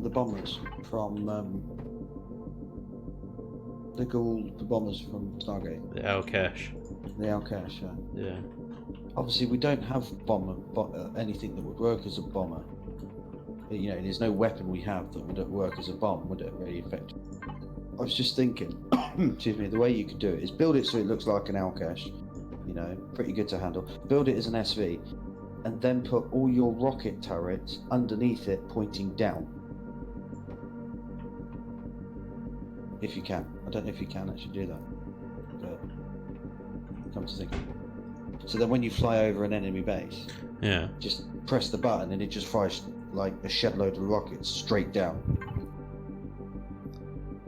bombers from the bombers from Stargate? The Al-Kash. The Al-Kash, yeah. Yeah. Obviously, we don't have anything that would work as a bomber. You know, there's no weapon we have that would work as a bomb, would it? Really effective. I was just thinking, excuse me, the way you could do it is build it so it looks like an Al-Kash. You know, pretty good to handle. Build it as an SV, and then put all your rocket turrets underneath it, pointing down. If you can. I don't know if you can actually do that, but come to think of it. So then when you fly over an enemy base, Yeah. just press the button and it just fires like a shed load of rockets straight down.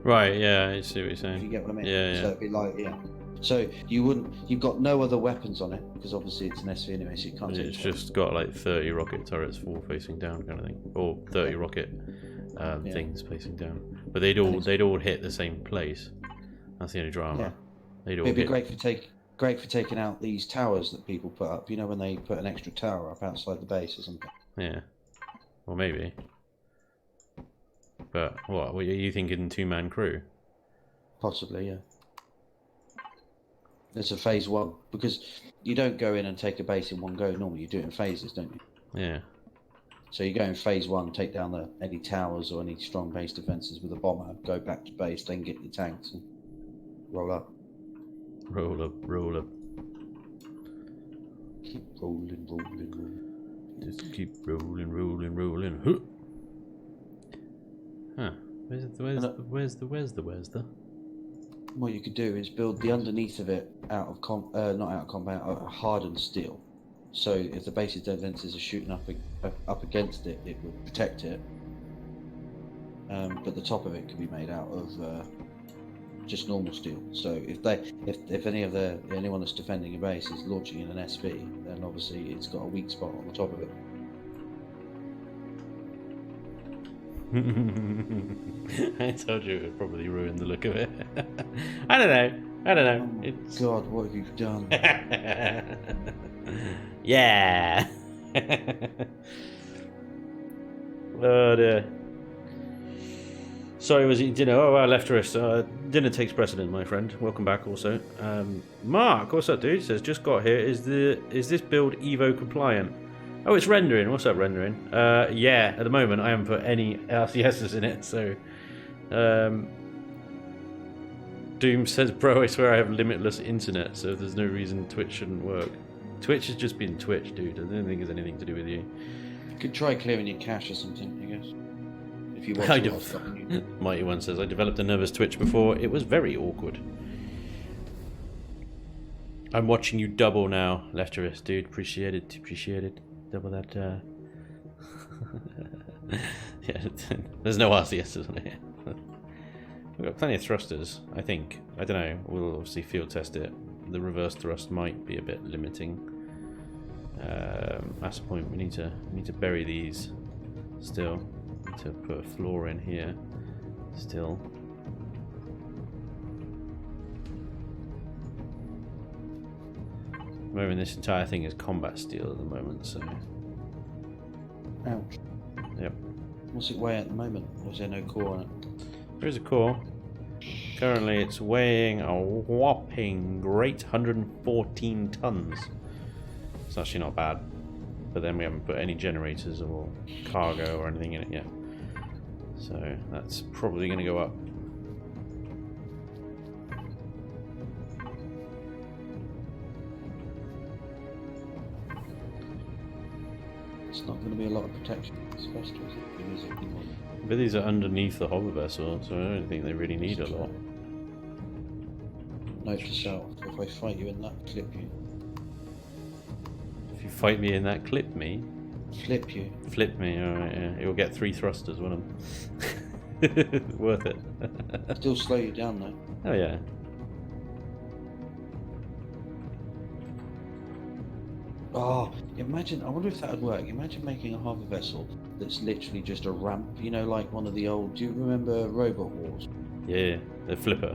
Right, yeah, I see what you're If saying. you get what I mean? Yeah, yeah. So it'd be like, yeah. So you've got no other weapons on it, because obviously it's an SV anyway, so you can't take It's shots. just got like 30 rocket turrets forward facing down kind of thing. Or 30 rocket things facing down. But they'd all hit the same place. That's the only drama. Yeah. They'd all It'd be hit. great for taking out these towers that people put up. You know, when they put an extra tower up outside the base or something. Yeah. Well, maybe. But what are you thinking, 2-man crew? Possibly, yeah. It's a phase one, because you don't go in and take a base in one go. Normally you do it in phases, don't you? Yeah. So you go in phase one, take down any towers or any strong base defences with a bomber, go back to base, then get your tanks and roll up. Roll up, roll up. Keep rolling, rolling, rolling. Just keep rolling, rolling, rolling. Huh. Where's the? What you could do is build the underneath of it not out of combat, hardened steel. So if the base's defences are shooting up against it, it would protect it. But the top of it could be made out of just normal steel. So if anyone that's defending a base is launching in an SV, then obviously it's got a weak spot on the top of it. I told you it would probably ruin the look of it. I don't know. Oh God, what have you done? Yeah. Oh dear. Sorry, was it dinner? Oh, I left us. Dinner takes precedent, my friend. Welcome back, also. Mark, what's up, dude? Says just got here. Is this build Evo compliant? Oh, it's rendering. What's up, rendering? Yeah. At the moment, I haven't put any RCSs in it. So, Doom says, "Bro, I swear I have limitless internet. So there's no reason Twitch shouldn't work. Twitch has just been Twitch, dude. I don't think it's anything to do with you." You could try clearing your cache or something, I guess. If you watch I a lot of stuff on YouTube. Mighty One says, I developed a nervous Twitch before. It was very awkward. I'm watching you double now, Lefterist, dude. Appreciate it. Double that. Yeah, there's no RCSs on it. We've got plenty of thrusters, I think. I don't know. We'll obviously field test it. The reverse thrust might be a bit limiting. That's the point. We need to bury these still. To put a floor in here still. At the moment, this entire thing is combat steel at the moment, so. Ouch. Yep. What's it weigh at the moment? Or is there no core on it? There is a core. Currently, it's weighing a whopping great 114 tons. It's actually not bad. But then we haven't put any generators or cargo or anything in it yet. So that's probably going to go up. It's not going to be a lot of protection. It's best to use it. But these are underneath the hover vessel, so I don't think they really need a lot. Note to self, if I fight you in that, clip you. If you fight me in that, clip me. Flip you. Flip me, alright, yeah. You'll get 3 thrusters, one of them. Worth it. Still slow you down though. Oh yeah. Oh, imagine, I wonder if that would work. Imagine making a harbour vessel that's literally just a ramp, you know, like one of the old, do you remember Robot Wars? Yeah, the flipper.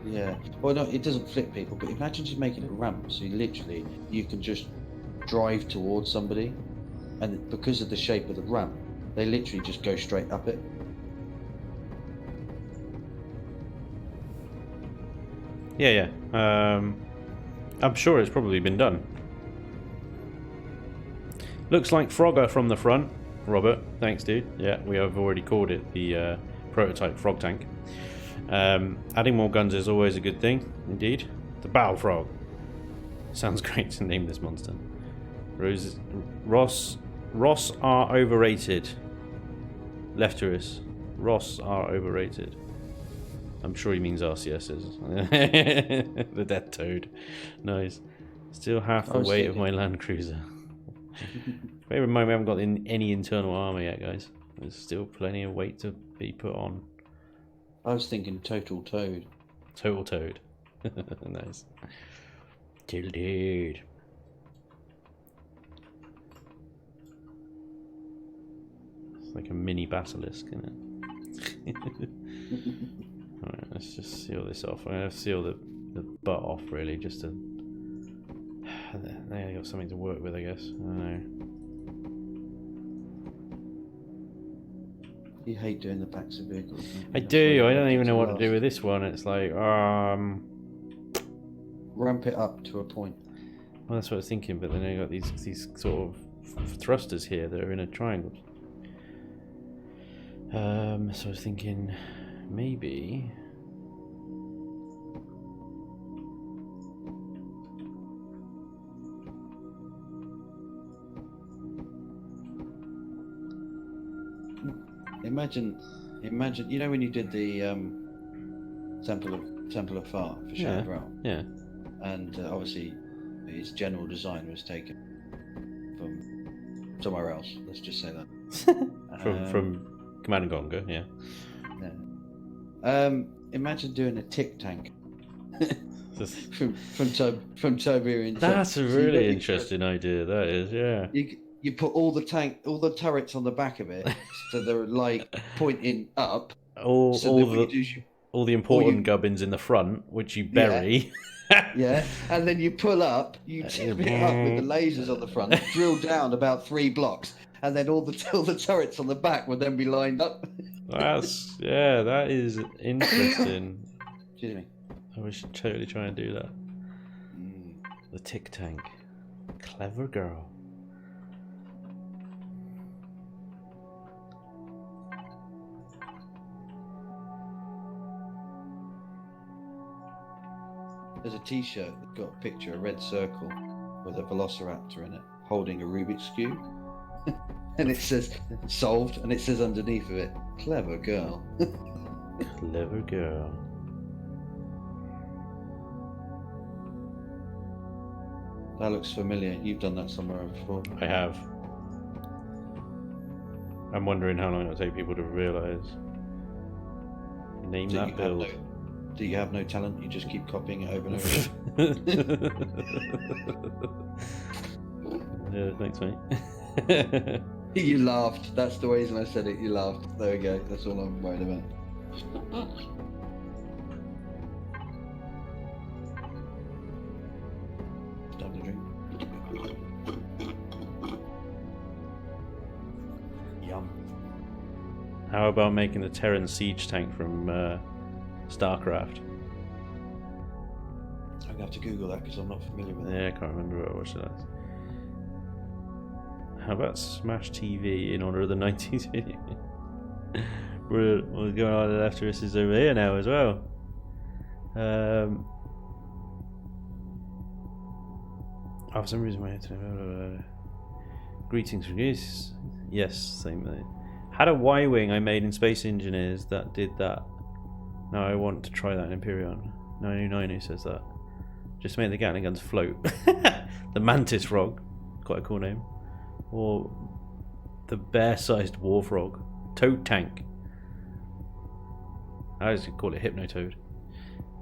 Yeah. Well, no, it doesn't flip people, but imagine just making it a ramp, so you can just drive towards somebody, and because of the shape of the ramp, they literally just go straight up it. Yeah. I'm sure it's probably been done. Looks like Frogger from the front. Robert, thanks, dude. Yeah, we have already called it the prototype frog tank. Adding more guns is always a good thing, indeed. The Battle Frog. Sounds great to name this monster. Ross are overrated. Lefterus. Ross are overrated. I'm sure he means RCSs. The Death Toad. Nice. Still half the weight of my Land Cruiser. Bear in mind we haven't got any internal armor yet, guys. There's still plenty of weight to be put on. I was thinking Total Toad. Total Toad. Nice. Total Toad. It's like a mini basilisk, isn't it? Alright, let's just seal this off. I'm going to seal the butt off, really, just to... They got something to work with, I guess. I don't know. You hate doing the backs of vehicles. I do. I don't even know what to do with this one. It's like, ramp it up to a point. Well, that's what I was thinking. But then I got these sort of thrusters here that are in a triangle. So I was thinking, maybe. Imagine, you know when you did the Temple of Far for Shadow Realm? Yeah. And obviously its general design was taken from somewhere else, let's just say that. from Command and Conquer, yeah. Imagine doing a tick tank Just- from Tiberian. That's a So you got really your- interesting idea. That is, yeah. You put all the turrets on the back of it, so they're like pointing up. All, So all then what you the do is all the important you- gubbins in the front, which you Yeah. bury. yeah, and then you pull up, you tip it up with the lasers on the front, drill down about 3 blocks, and then all the turrets on the back would then be lined up. That is interesting. Excuse me. We should totally try and do that. Mm. The tick tank. Clever girl. There's a T-shirt that's got a picture, a red circle with a velociraptor in it, holding a Rubik's cube, and it says "solved," and it says underneath of it, "Clever girl." Clever girl. That looks familiar. You've done that somewhere before. I have. I'm wondering how long it'll take people to realise. Name that build. Do you have no talent? You just keep copying it over and over. Yeah, thanks, mate. You laughed. That's the reason I said it. You laughed. There we go. That's all I'm worried about. Time to drink. Yum. How about making the Terran siege tank from StarCraft? I'm gonna have to Google that because I'm not familiar with it. Yeah, I can't remember what I watched that. How about Smash TV in honor of the 90s? We're going on after us is over here now as well. For some reason I had to greetings from Greece. Yes, same thing. Had a Y-wing I made in Space Engineers that did that. Now I want to try that in Empyrion. 909 says that. Just make the Gatling guns float. The Mantis Frog, quite a cool name. Or the bear-sized war frog. Toad Tank. I was gonna call it Hypnotoad.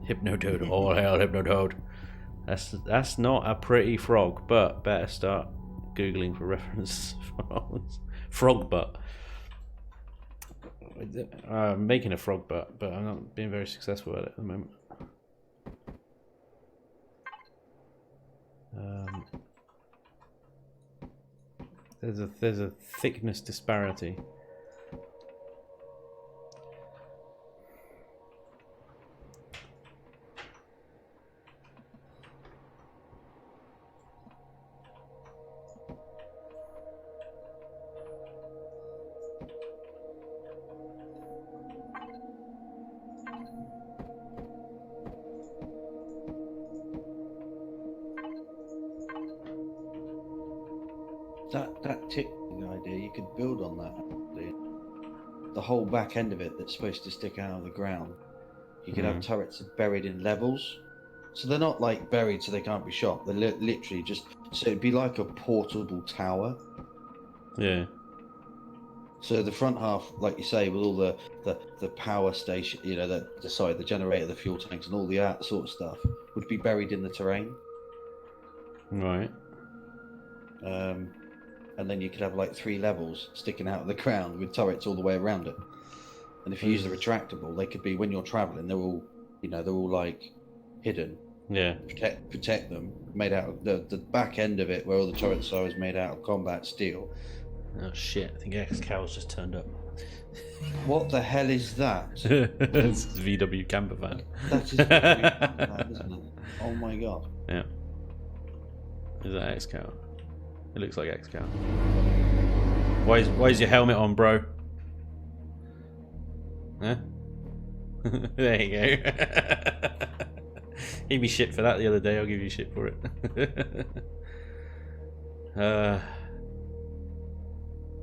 Hypnotoad, all hail Hypnotoad. That's not a pretty frog, but better start googling for reference frogs. Frog butt. I'm making a frog butt, but I'm not being very successful at it at the moment. There's a thickness disparity. That ticking idea, you could build on that. The whole back end of it that's supposed to stick out of the ground. You could have turrets buried in levels. So they're not like buried so they can't be shot. They're literally just... So it'd be like a portable tower. Yeah. So the front half, like you say, with all the power station, you know, the generator, the fuel tanks and all the that sort of stuff, would be buried in the terrain. Right. And then you could have like 3 levels sticking out of the ground with turrets all the way around it. And if you use the retractable, they could be, when you're traveling, they're all, you know, they're all like hidden. Yeah. Protect them. Made out of the back end of it, where all the turrets are, is made out of combat steel. Oh shit! I think X-Cow's just turned up. What the hell is that? It's VW camper van. That is bad, isn't it? Oh my god. Yeah. Is that X-Cow? It looks like X-Cow. Why is your helmet on, bro? Huh? There you go. Gave me shit for that the other day. I'll give you shit for it.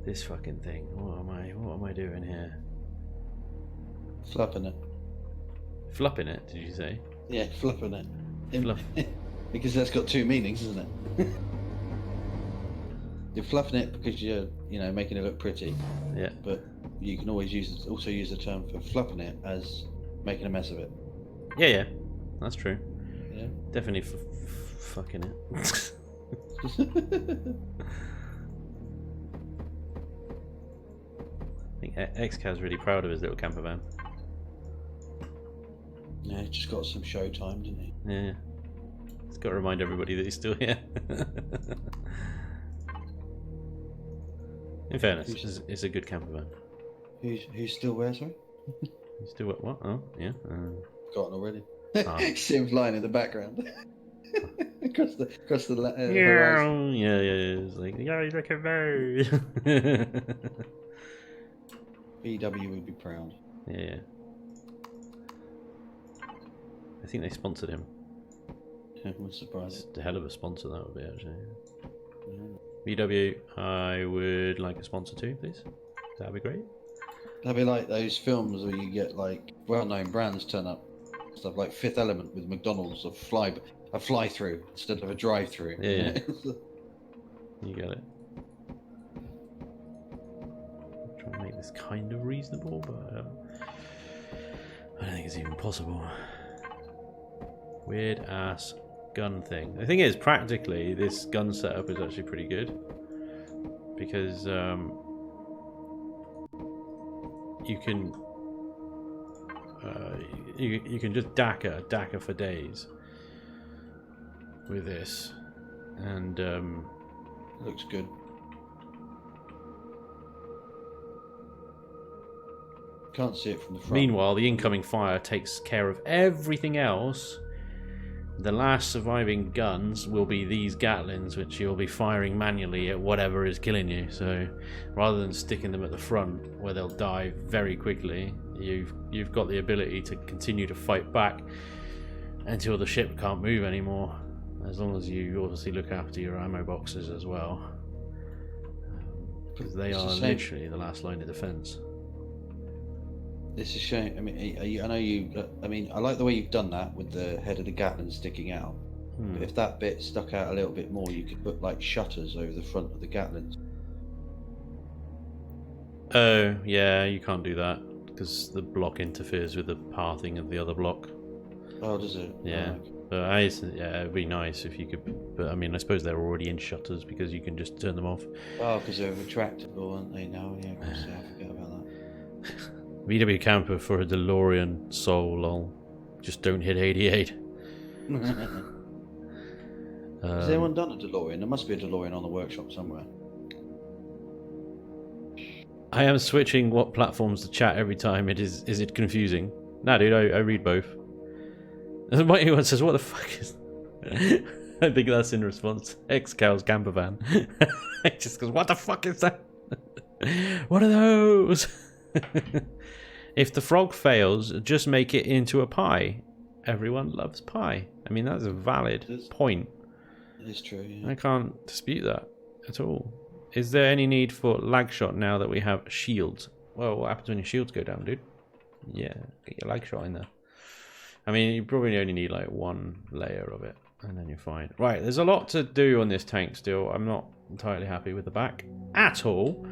This fucking thing. What am I doing here? Flapping it. Flupping it? Did you say? Yeah, flapping it. Fluff. Because that's got 2 meanings, isn't it? You're fluffing it because you're, you know, making it look pretty. Yeah. But you can always also use the term for fluffing it as making a mess of it. Yeah, yeah, that's true. Yeah. Definitely fucking it. I think XCA's really proud of his little camper van. Yeah, he just got some show time, didn't he? Yeah. He's got to remind everybody that he's still here. In fairness, it's a good camper van. Who's still where, sorry? He's still at what? Oh, yeah. Forgotten already. Ah. See him flying in the background. across the Yeah, horizon. yeah. It's like, yeah, look at me. VW would be proud. Yeah. I think they sponsored him. I'm surprised. It's a hell of a sponsor that would be, actually. Yeah. VW, I would like a sponsor too, please. That'd be great. That'd be like those films where you get like well-known brands turn up, stuff like Fifth Element with McDonald's, a fly-through instead of a drive-through. Yeah. You got it. I'm trying to make this kind of reasonable, but I don't think it's even possible. Weird ass gun thing. The thing is, practically, this gun setup is actually pretty good because you can you can just DACA for days with this, and looks good. Can't see it from the front. Meanwhile, the incoming fire takes care of everything else. The last surviving guns will be these Gatlins, which you'll be firing manually at whatever is killing you. So, rather than sticking them at the front where they'll die very quickly, you've got the ability to continue to fight back until the ship can't move anymore. As long as you obviously look after your ammo boxes as well, because they are literally the last line of defense. It's a shame. I mean, I know you. I mean, I like the way you've done that with the head of the Gatlin sticking out. But if that bit stuck out a little bit more, you could put like shutters over the front of the Gatlins. Oh, yeah, you can't do that because the block interferes with the pathing of the other block. Oh, does it? Yeah. Oh, okay. Yeah, it'd be nice if you could. But I mean, I suppose they're already in shutters because you can just turn them off. Oh, because they're retractable, aren't they now? Yeah, of course. I forget about that. VW camper for a DeLorean soul, lol. Just don't hit 88. Has anyone done a DeLorean? There must be a DeLorean on the workshop somewhere. I am switching what platforms to chat every time. Is it confusing? Nah, dude, I read both. Anyone says, what the fuck is... I think that's in response to X-Cow's camper van. It just goes, what the fuck is that? What are those? If the frog fails, just make it into a pie. Everyone loves pie. I mean, that's a valid point. It is true, yeah. I can't dispute that at all. Is there any need for lag shot now that we have shields? Well, what happens when your shields go down, dude? Yeah, get your lag shot in there. I mean, you probably only need like one layer of it, and then you're fine. Right, there's a lot to do on this tank still. I'm not entirely happy with the back at all.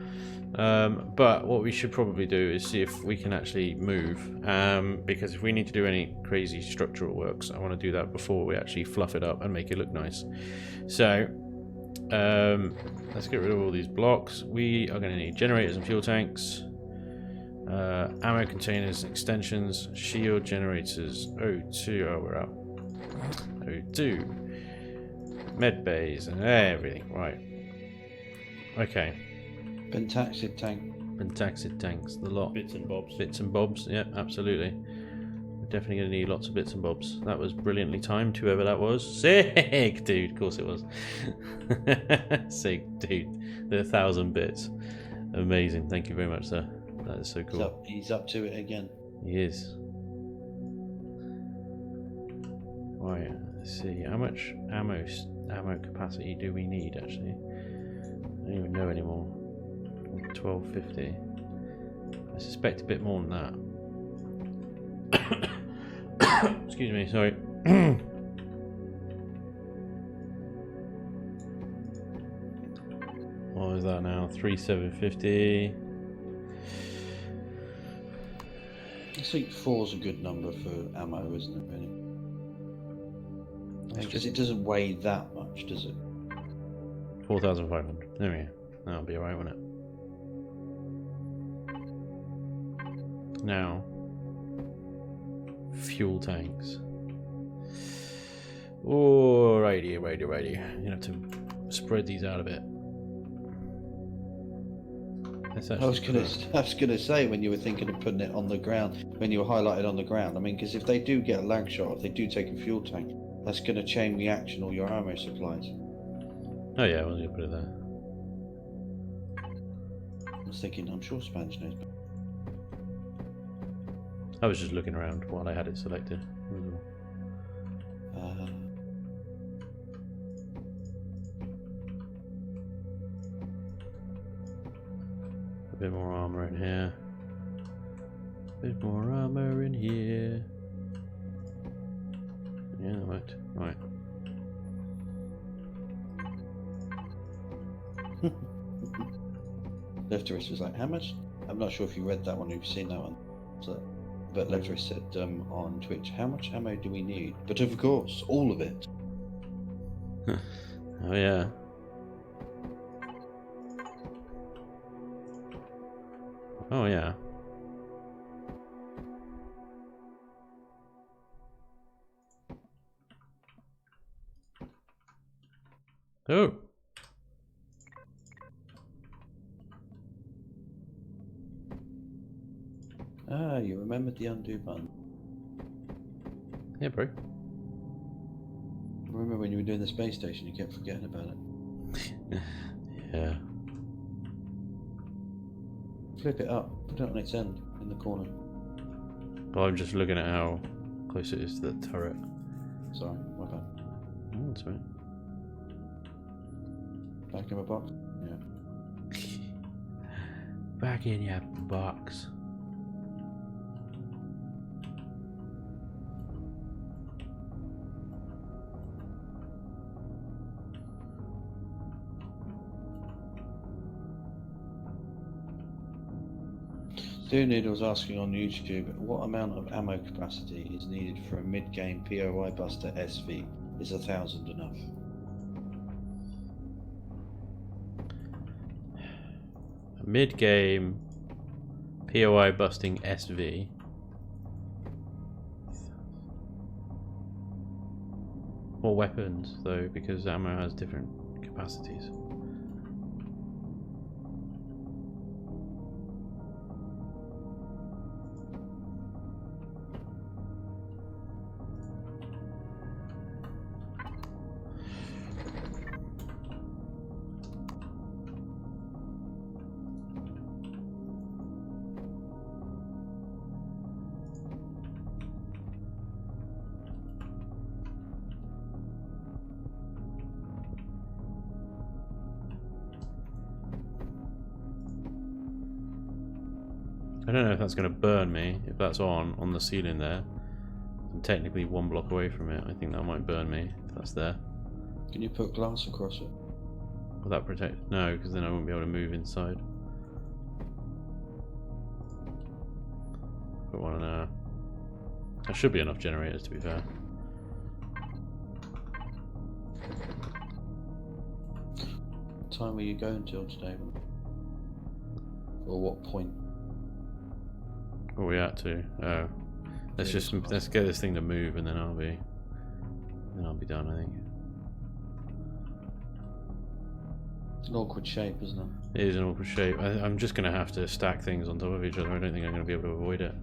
But what we should probably do is see if we can actually move, because if we need to do any crazy structural works, I want to do that before we actually fluff it up and make it look nice. So let's get rid of all these blocks. We are going to need generators and fuel tanks, ammo containers, extensions, shield generators, O2, oh we're out, O2, med bays and everything. Right, okay. Pentaxid tank. Pentaxid tanks, the lot. Bits and bobs. Bits and bobs, yeah, absolutely. We're definitely going to need lots of bits and bobs. That was brilliantly timed, whoever that was. Sick, dude, of course it was. Sick, dude. The 1,000 bits. Amazing, thank you very much, sir. That is so cool. He's up to it again. He is. Right, let's see. How much ammo capacity do we need, actually? I don't even know anymore. 1250. I suspect a bit more than that. Excuse me, sorry. What is that now? 3750. I think 4's a good number for ammo, isn't it, really? Because it doesn't weigh that much, does it? 4,500. There we go. That'll be alright, won't it? Now, fuel tanks. Alrighty. You're gonna have to spread these out a bit. I was gonna say, when you were thinking of putting it on the ground, when you were highlighted on the ground, I mean, because if they do get a lag shot, if they do take a fuel tank, that's gonna chain reaction all your ammo supplies. Oh yeah, I was gonna put it there. I was thinking, I'm sure Spanj knows. I was just looking around while I had it selected. A bit more armor in here. A bit more armor in here. Yeah, that worked. Right. Lefterist was like, how much? I'm not sure if you read that one or you've seen that one. So, but Lefterist said on Twitch, how much ammo do we need? But of course, all of it. Oh yeah. Oh yeah. Oh. Ah, you remembered the undo button. Yeah, bro. Remember when you were doing the space station, you kept forgetting about it. Yeah. Flip it up, put it on its end, in the corner. Well, I'm just looking at how close it is to the turret. Sorry, my bad. Oh, that's right. Back in my box? Yeah. Back in your box. Doonid was asking on YouTube, what amount of ammo capacity is needed for a mid-game POI Buster SV? Is 1,000 enough? Mid-game POI busting SV. Or weapons, though, because ammo has different capacities. I don't know if that's going to burn me, if that's on the ceiling there. I'm technically 1 block away from it. I think that might burn me if that's there. Can you put glass across it? Will that protect? No, because then I won't be able to move inside. Put one in there. That should be enough generators, to be fair. What time are you going till today? Or what point? What are we at to? Oh, let's get this thing to move, and then I'll be done. I think. It's an awkward shape, isn't it? It is an awkward shape. I'm just going to have to stack things on top of each other. I don't think I'm going to be able to avoid it.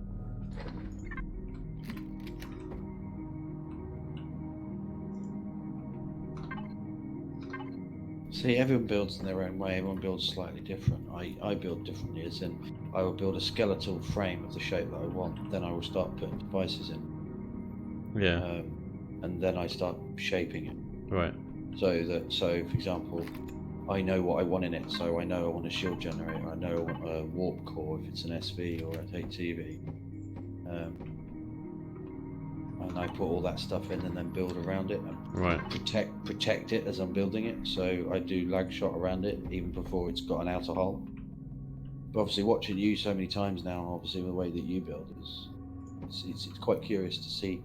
See, everyone builds in their own way. Everyone builds slightly different. I build differently, as in I will build a skeletal frame of the shape that I want. Then I will start putting devices in. Yeah. And then I start shaping it. Right. So, for example, I know what I want in it. So I know I want a shield generator. I know I want a warp core if it's an SV or a HTV. And I put all that stuff in and then build around it and protect it as I'm building it. So I do lag shot around it even before it's got an outer hull. But obviously watching you so many times now, obviously the way that you build is It's quite curious to see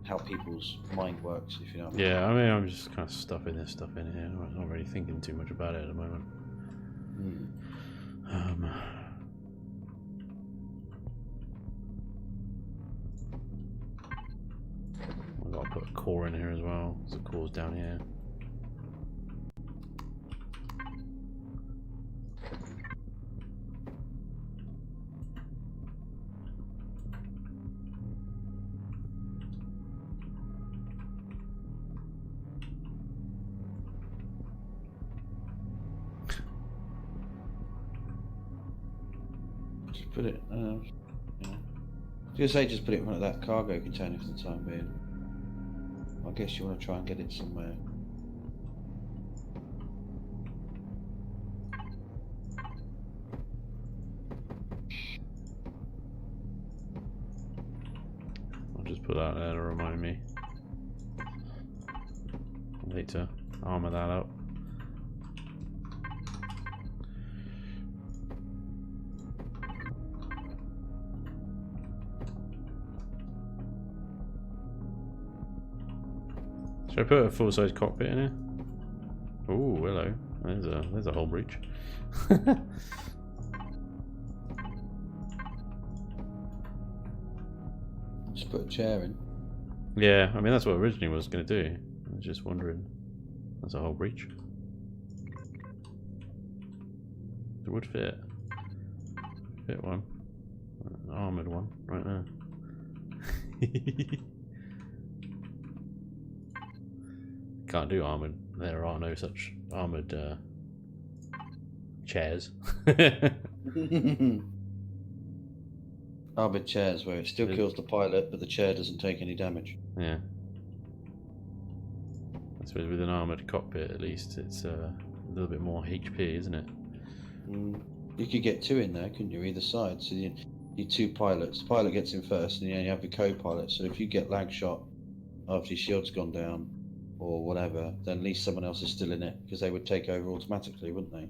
how people's mind works, if you know what I mean. Yeah, I mean, I'm just kind of stuffing this stuff in here. I'm not really thinking too much about it at the moment. I've got to put a core in here as well, because the core's down here. Just put it. Yeah. I was gonna say just put it in front of that cargo container for the time being. I guess you want to try and get it somewhere. I'll just put that there to remind me. I need to armour that up. Should I put a full-size cockpit in here? Oh, hello. There's a whole breach. Just put a chair in. Yeah, I mean that's what originally was going to do. I was just wondering. That's a whole breach. It would fit. Fit one. An armoured one, right there. Can't do armoured. There are no such armoured chairs. Armoured chairs where it still kills the pilot, but the chair doesn't take any damage. Yeah. I suppose with an armoured cockpit, at least it's a little bit more HP, isn't it? You could get two in there, couldn't you? Either side. So you two pilots. The pilot gets in first, and then you have the co-pilot. So if you get lag shot after your shield's gone down, or whatever, then at least someone else is still in it, because they would take over automatically, wouldn't they?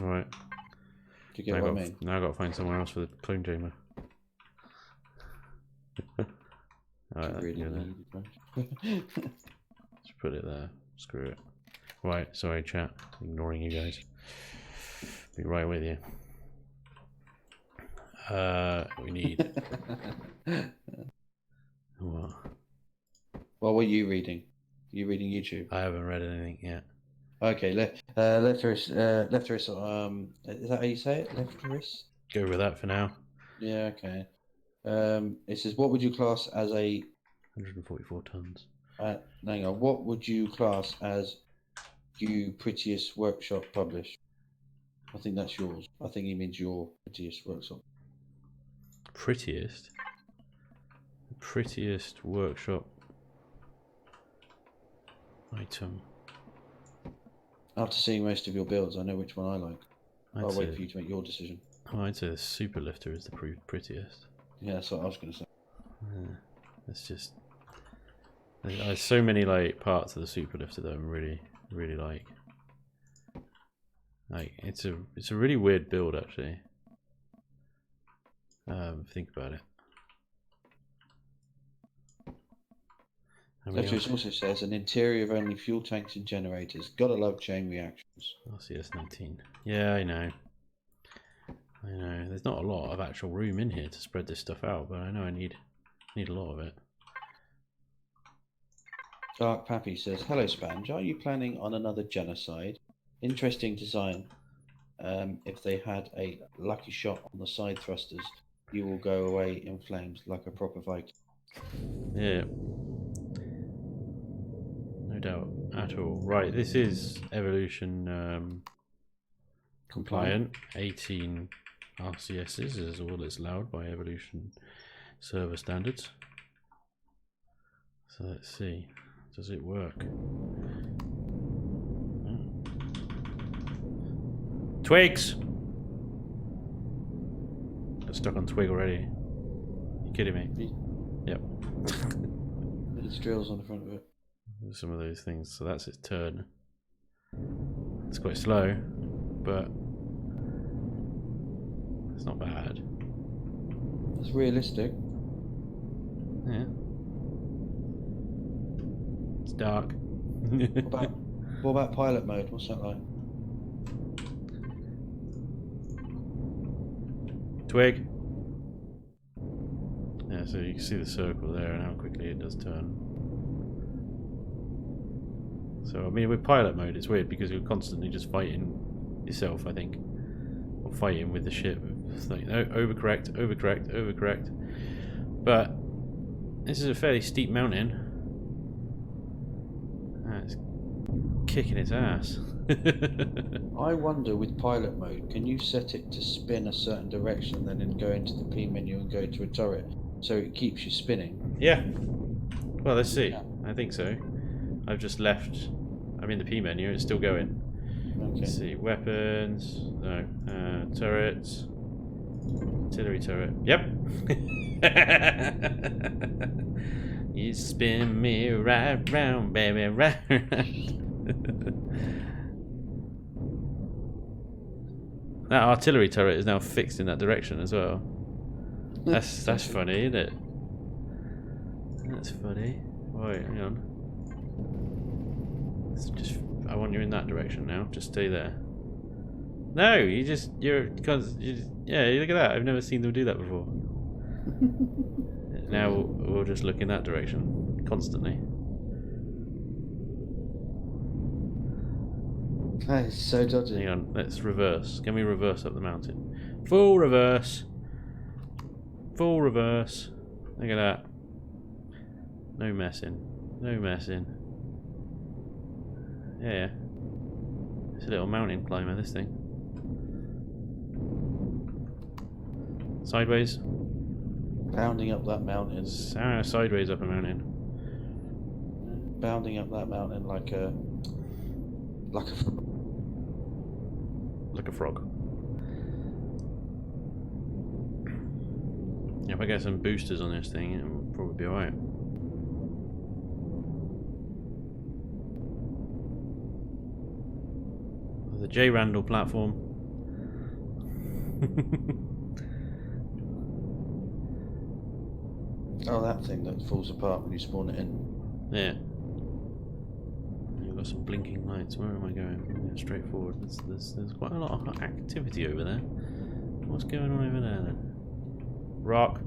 Right. Do you get what I mean? Now I've got to find somewhere else for the clone chamber. Alright, Really just put it there. Screw it. Right, sorry chat. Ignoring you guys. Be right with you. We need... What? What were you reading? Are you reading YouTube? I haven't read anything yet. Okay, Lefteris, is that how you say it? Lefteris? Go with that for now. Yeah, okay. It says, what would you class as a... 144 tons. Hang on, what would you class as you prettiest workshop published? I think that's yours. I think he means your prettiest workshop. Prettiest? Prettiest workshop item. After seeing most of your builds, I know which one I like. I'll wait for you to make your decision. Oh, I'd say the super lifter is the prettiest. Yeah, that's what I was going to say. Yeah, it's just there's so many like parts of the super lifter that I really like. Like it's a really weird build actually. Think about it. Lefteris also says an interior of only fuel tanks and generators. Gotta love chain reactions. RCS-19. Yeah, I know. There's not a lot of actual room in here to spread this stuff out, but I know I need a lot of it. Dark Pappy says, hello Spanj, are you planning on another genocide? Interesting design. If they had a lucky shot on the side thrusters, you will go away in flames like a proper Viking. Yeah. No doubt at all. Right, this is evolution compliant. 18 RCSs is all that's allowed by evolution server standards. So let's see, does it work? Twigs! Got stuck on twig already. You kidding me? Yep. There's drills on the front of it. Some of those things, so that's its turn. It's quite slow, but it's not bad. It's realistic. Yeah. It's dark. What about pilot mode? What's that like? Twig. Yeah, so you can see the circle there and how quickly it does turn. So, I mean, with pilot mode, it's weird because you're constantly just fighting yourself, I think. Or fighting with the ship. It's like, oh, overcorrect, overcorrect, overcorrect. But, this is a fairly steep mountain. It's kicking its ass. I wonder with pilot mode, can you set it to spin a certain direction and then go into the P menu and go to a turret so it keeps you spinning? Yeah. Well, let's see. Yeah. I think so. I've just left. I'm in the P menu. It's still going. Okay. Let's see. Weapons. No. Turrets. Artillery turret. Yep. You spin me right round, baby, right round. That artillery turret is now fixed in that direction as well. That's funny, isn't it? That's funny. Wait, hang on. It's just, I want you in that direction now. Just stay there. No, yeah, look at that. I've never seen them do that before. Now we'll just look in that direction constantly. That is so dodgy. Hang on, let's reverse. Can we reverse up the mountain? Full reverse. Full reverse. Look at that. No messing. No messing. Yeah. It's a little mountain climber, this thing. Sideways. Bounding up that mountain. Sideways up a mountain. Bounding up that mountain like a Like a frog. Yeah, if I get some boosters on this thing, it'll probably be alright. The J. Randall platform. Oh, that thing that falls apart when you spawn it in. Yeah. You've got some blinking lights. Where am I going? Yeah, straight forward. There's quite a lot of activity over there. What's going on over there then? Rock.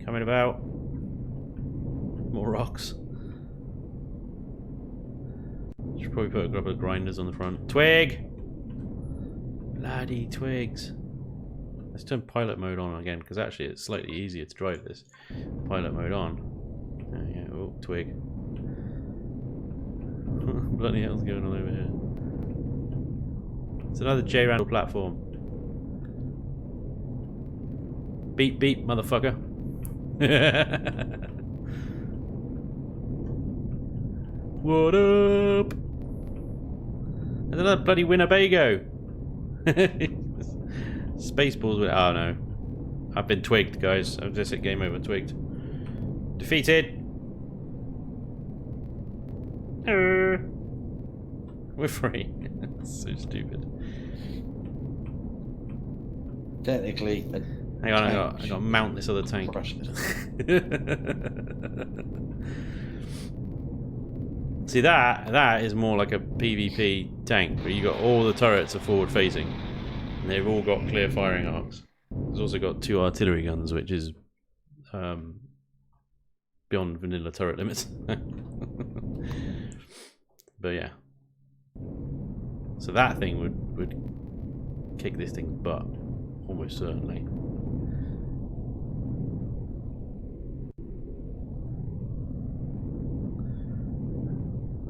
Coming about. More rocks. Should probably put a couple of grinders on the front. Twig! Bloody twigs. Let's turn pilot mode on again, because actually it's slightly easier to drive this. Pilot mode on. Yeah, oh, twig. Bloody hell's going on over here? It's another J. Randall platform. Beep beep, motherfucker. What up? There's another bloody Winnebago. Spaceballs with. Oh no. I've been twigged, guys. I've just hit game over. Twigged. Defeated. We're free. That's so stupid. Technically. Hang on, I got to mount this other tank. See, that is more like a PvP tank, where you got all the turrets are forward facing, and they've all got clear firing arcs. There's also got 2 artillery guns, which is beyond vanilla turret limits. But yeah, so that thing would kick this thing's butt, almost certainly.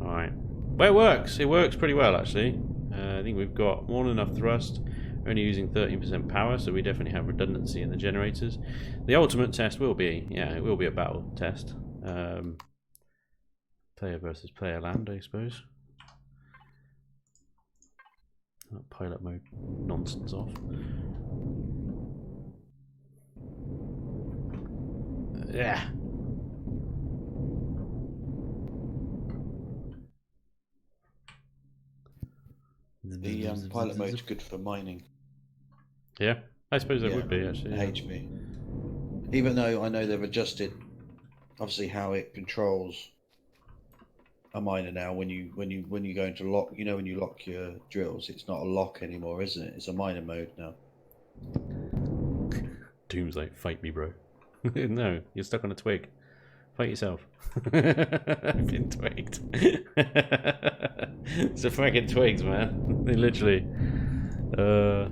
Alright. Well, it works. It works pretty well, actually. I think we've got more than enough thrust. We're only using 13% power, so we definitely have redundancy in the generators. The ultimate test will be, yeah, it will be a battle test. Player versus player land, I suppose. Pilot mode nonsense off. Yeah. The pilot mode's good for mining. Yeah, I suppose it would be actually. Yeah. HV. Even though I know they've adjusted, obviously, how it controls a miner now. When you go into lock, when you lock your drills, it's not a lock anymore, isn't it? It's a miner mode now. Doom's like, fight me, bro. No, you're stuck on a twig. Fight yourself. I've been twigged. It's a fucking twigs, man. They literally. I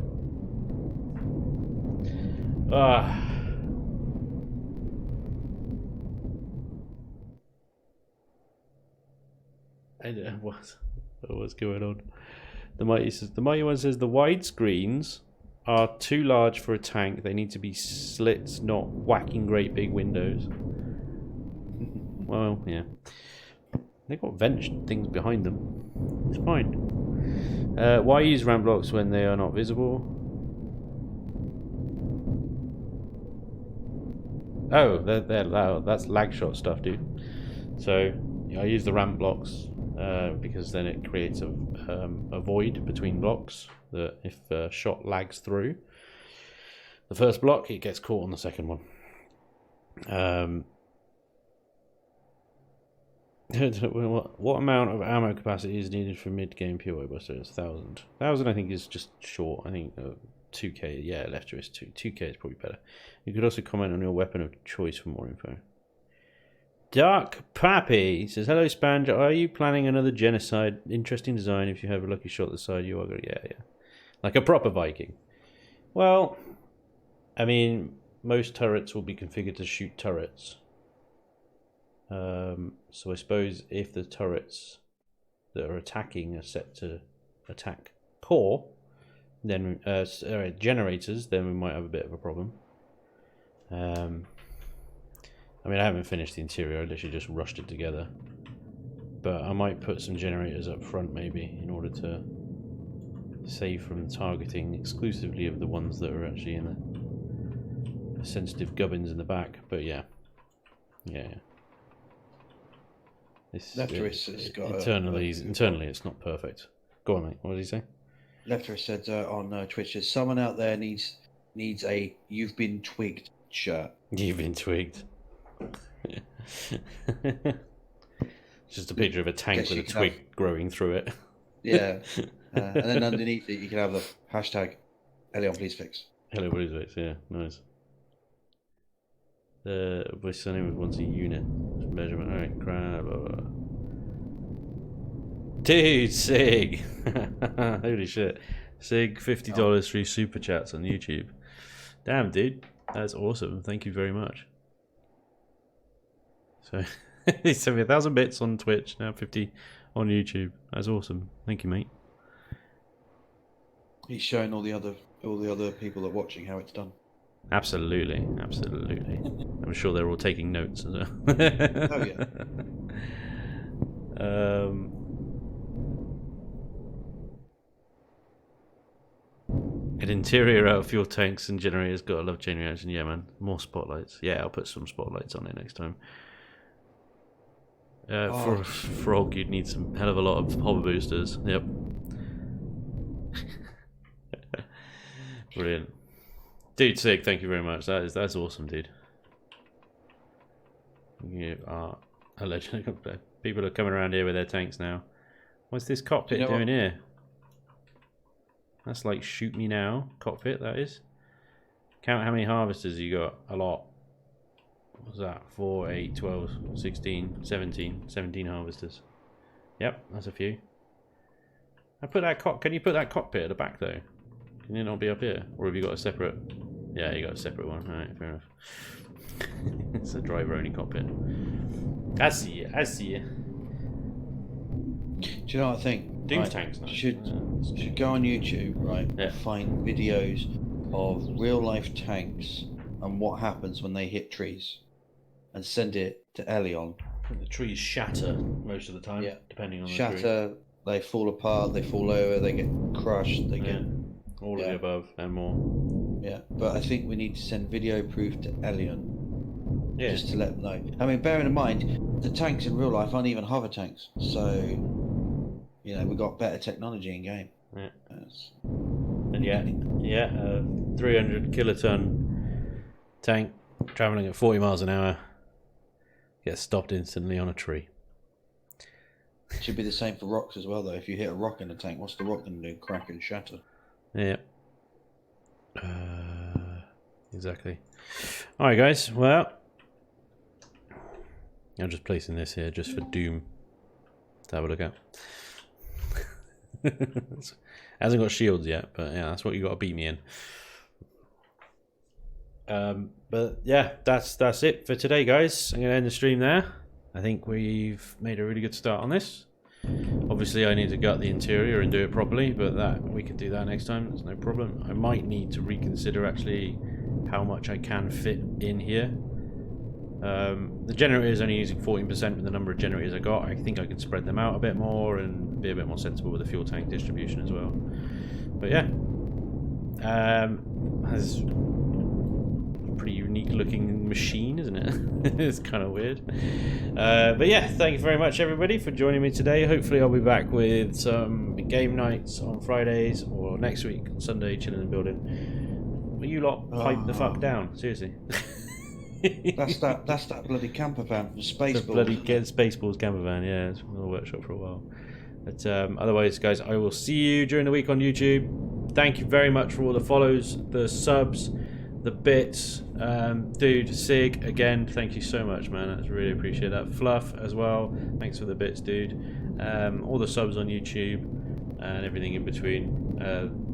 don't know what's going on. The mighty one says the wide screens are too large for a tank. They need to be slits, not whacking great big windows. Well, yeah. They've got vent things behind them. It's fine. Why use ramp blocks when they are not visible? Oh, they're loud. That's lag shot stuff, dude. So I use the ramp blocks because then it creates a void between blocks that if shot lags through the first block, it gets caught on the second one. What amount of ammo capacity is needed for mid-game POI buster? It's 1,000. 1,000 I think is just short. I think 2k, yeah, left wrist 2k is probably better. You could also comment on your weapon of choice for more info. Dark Pappy says, hello Spanj, are you planning another genocide? Interesting design. If you have a lucky shot at the side, you are going to, yeah. Like a proper Viking. Well, I mean, most turrets will be configured to shoot turrets. So I suppose if the turrets that are attacking are set to attack core, then generators, then we might have a bit of a problem. I mean, I haven't finished the interior. I literally just rushed it together. But I might put some generators up front maybe in order to save from targeting exclusively of the ones that are actually in the sensitive gubbins in the back. But yeah. Left wrist has got internally it's not perfect. Go on, mate. What did he say? Left wrist said on Twitch, someone out there needs a "You've been twigged" shirt. You've been twigged. Just a picture of a tank with a twig growing through it. Yeah, and then underneath it you can have the hashtag Elyon please fix. Hello please fix. Yeah, nice. My surname wants a unit measurement. Alright, crap. Dude, Sig! Holy shit. Sig, $50 free super chats on YouTube. Damn, dude. That's awesome. Thank you very much. So, he sent me 1,000 bits on Twitch, now 50 on YouTube. That's awesome. Thank you, mate. He's showing all the other people that are watching how it's done. Absolutely. I'm sure they're all taking notes as well. Oh yeah. An interior out of fuel tanks and generators. Gotta love chain reaction. Yeah, man. More spotlights. Yeah, I'll put some spotlights on it next time. For a frog, you'd need some hell of a lot of hover boosters. Yep. Brilliant. Dude, Sig, thank you very much. That's awesome, dude. You are a legend. People are coming around here with their tanks now. What's this cockpit doing here? That's like shoot me now cockpit, that is. Count how many harvesters you got. A lot. What's that? 4, 8, 12, 16, 17 harvesters. Yep, that's a few. Can you put that cockpit at the back though? Can it not be up here? Or have you got a separate? Yeah, you got a separate one. Alright, fair enough. It's a driver only cockpit. I see it. Do you know what I think? Doom's tanks nice. Should go on YouTube, right? Yeah. Find videos of real life tanks and what happens when they hit trees, and send it to Elyon. The trees shatter most of the time, depending on the tree. They fall apart, they fall over, they get crushed, they get all of the above and more. Yeah, but I think we need to send video proof to Elyon. Yeah. Just to let them know. I mean, bearing in mind, the tanks in real life aren't even hover tanks, so we've got better technology in game. Yeah. And 300 kiloton tank Traveling at 40 miles an hour, get stopped instantly on a tree. It should be the same for rocks as well, though. If you hit a rock in a tank, what's the rock going to do? Crack and shatter. Yeah. Exactly. Alright, guys. Well, I'm just placing this here just for Doom to have a look at. Hasn't got shields yet, but yeah, that's what you got to beat me in. But yeah, that's it for today, guys. I'm going to end the stream there. I think we've made a really good start on this. Obviously, I need to gut the interior and do it properly, but that we could do that next time. That's no problem. I might need to reconsider actually how much I can fit in here. The generator is only using 14% with the number of generators I got. I think I can spread them out a bit more and be a bit more sensible with the fuel tank distribution as well. But yeah, has a pretty unique looking machine, isn't it? It's kind of weird. But yeah, thank you very much everybody for joining me today. Hopefully I'll be back with some game nights on Fridays or next week on Sunday, Chillin Buildin. Will you lot pipe the fuck down? Seriously. That's that bloody camper van from Spaceballs. The bloody Spaceballs camper van, yeah. It's been in the workshop for a while. But otherwise, guys, I will see you during the week on YouTube. Thank you very much for all the follows, the subs, the bits. Dude, Sig, again, thank you so much, man. I really appreciate that. Fluff as well. Thanks for the bits, dude. All the subs on YouTube and everything in between.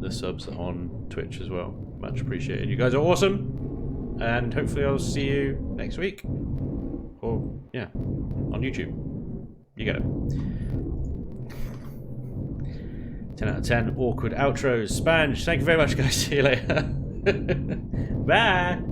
The subs on Twitch as well. Much appreciated. You guys are awesome. And hopefully I'll see you next week. Or, yeah, on YouTube. You get it. 10 out of 10 awkward outros. Spanj, thank you very much, guys. See you later. Bye.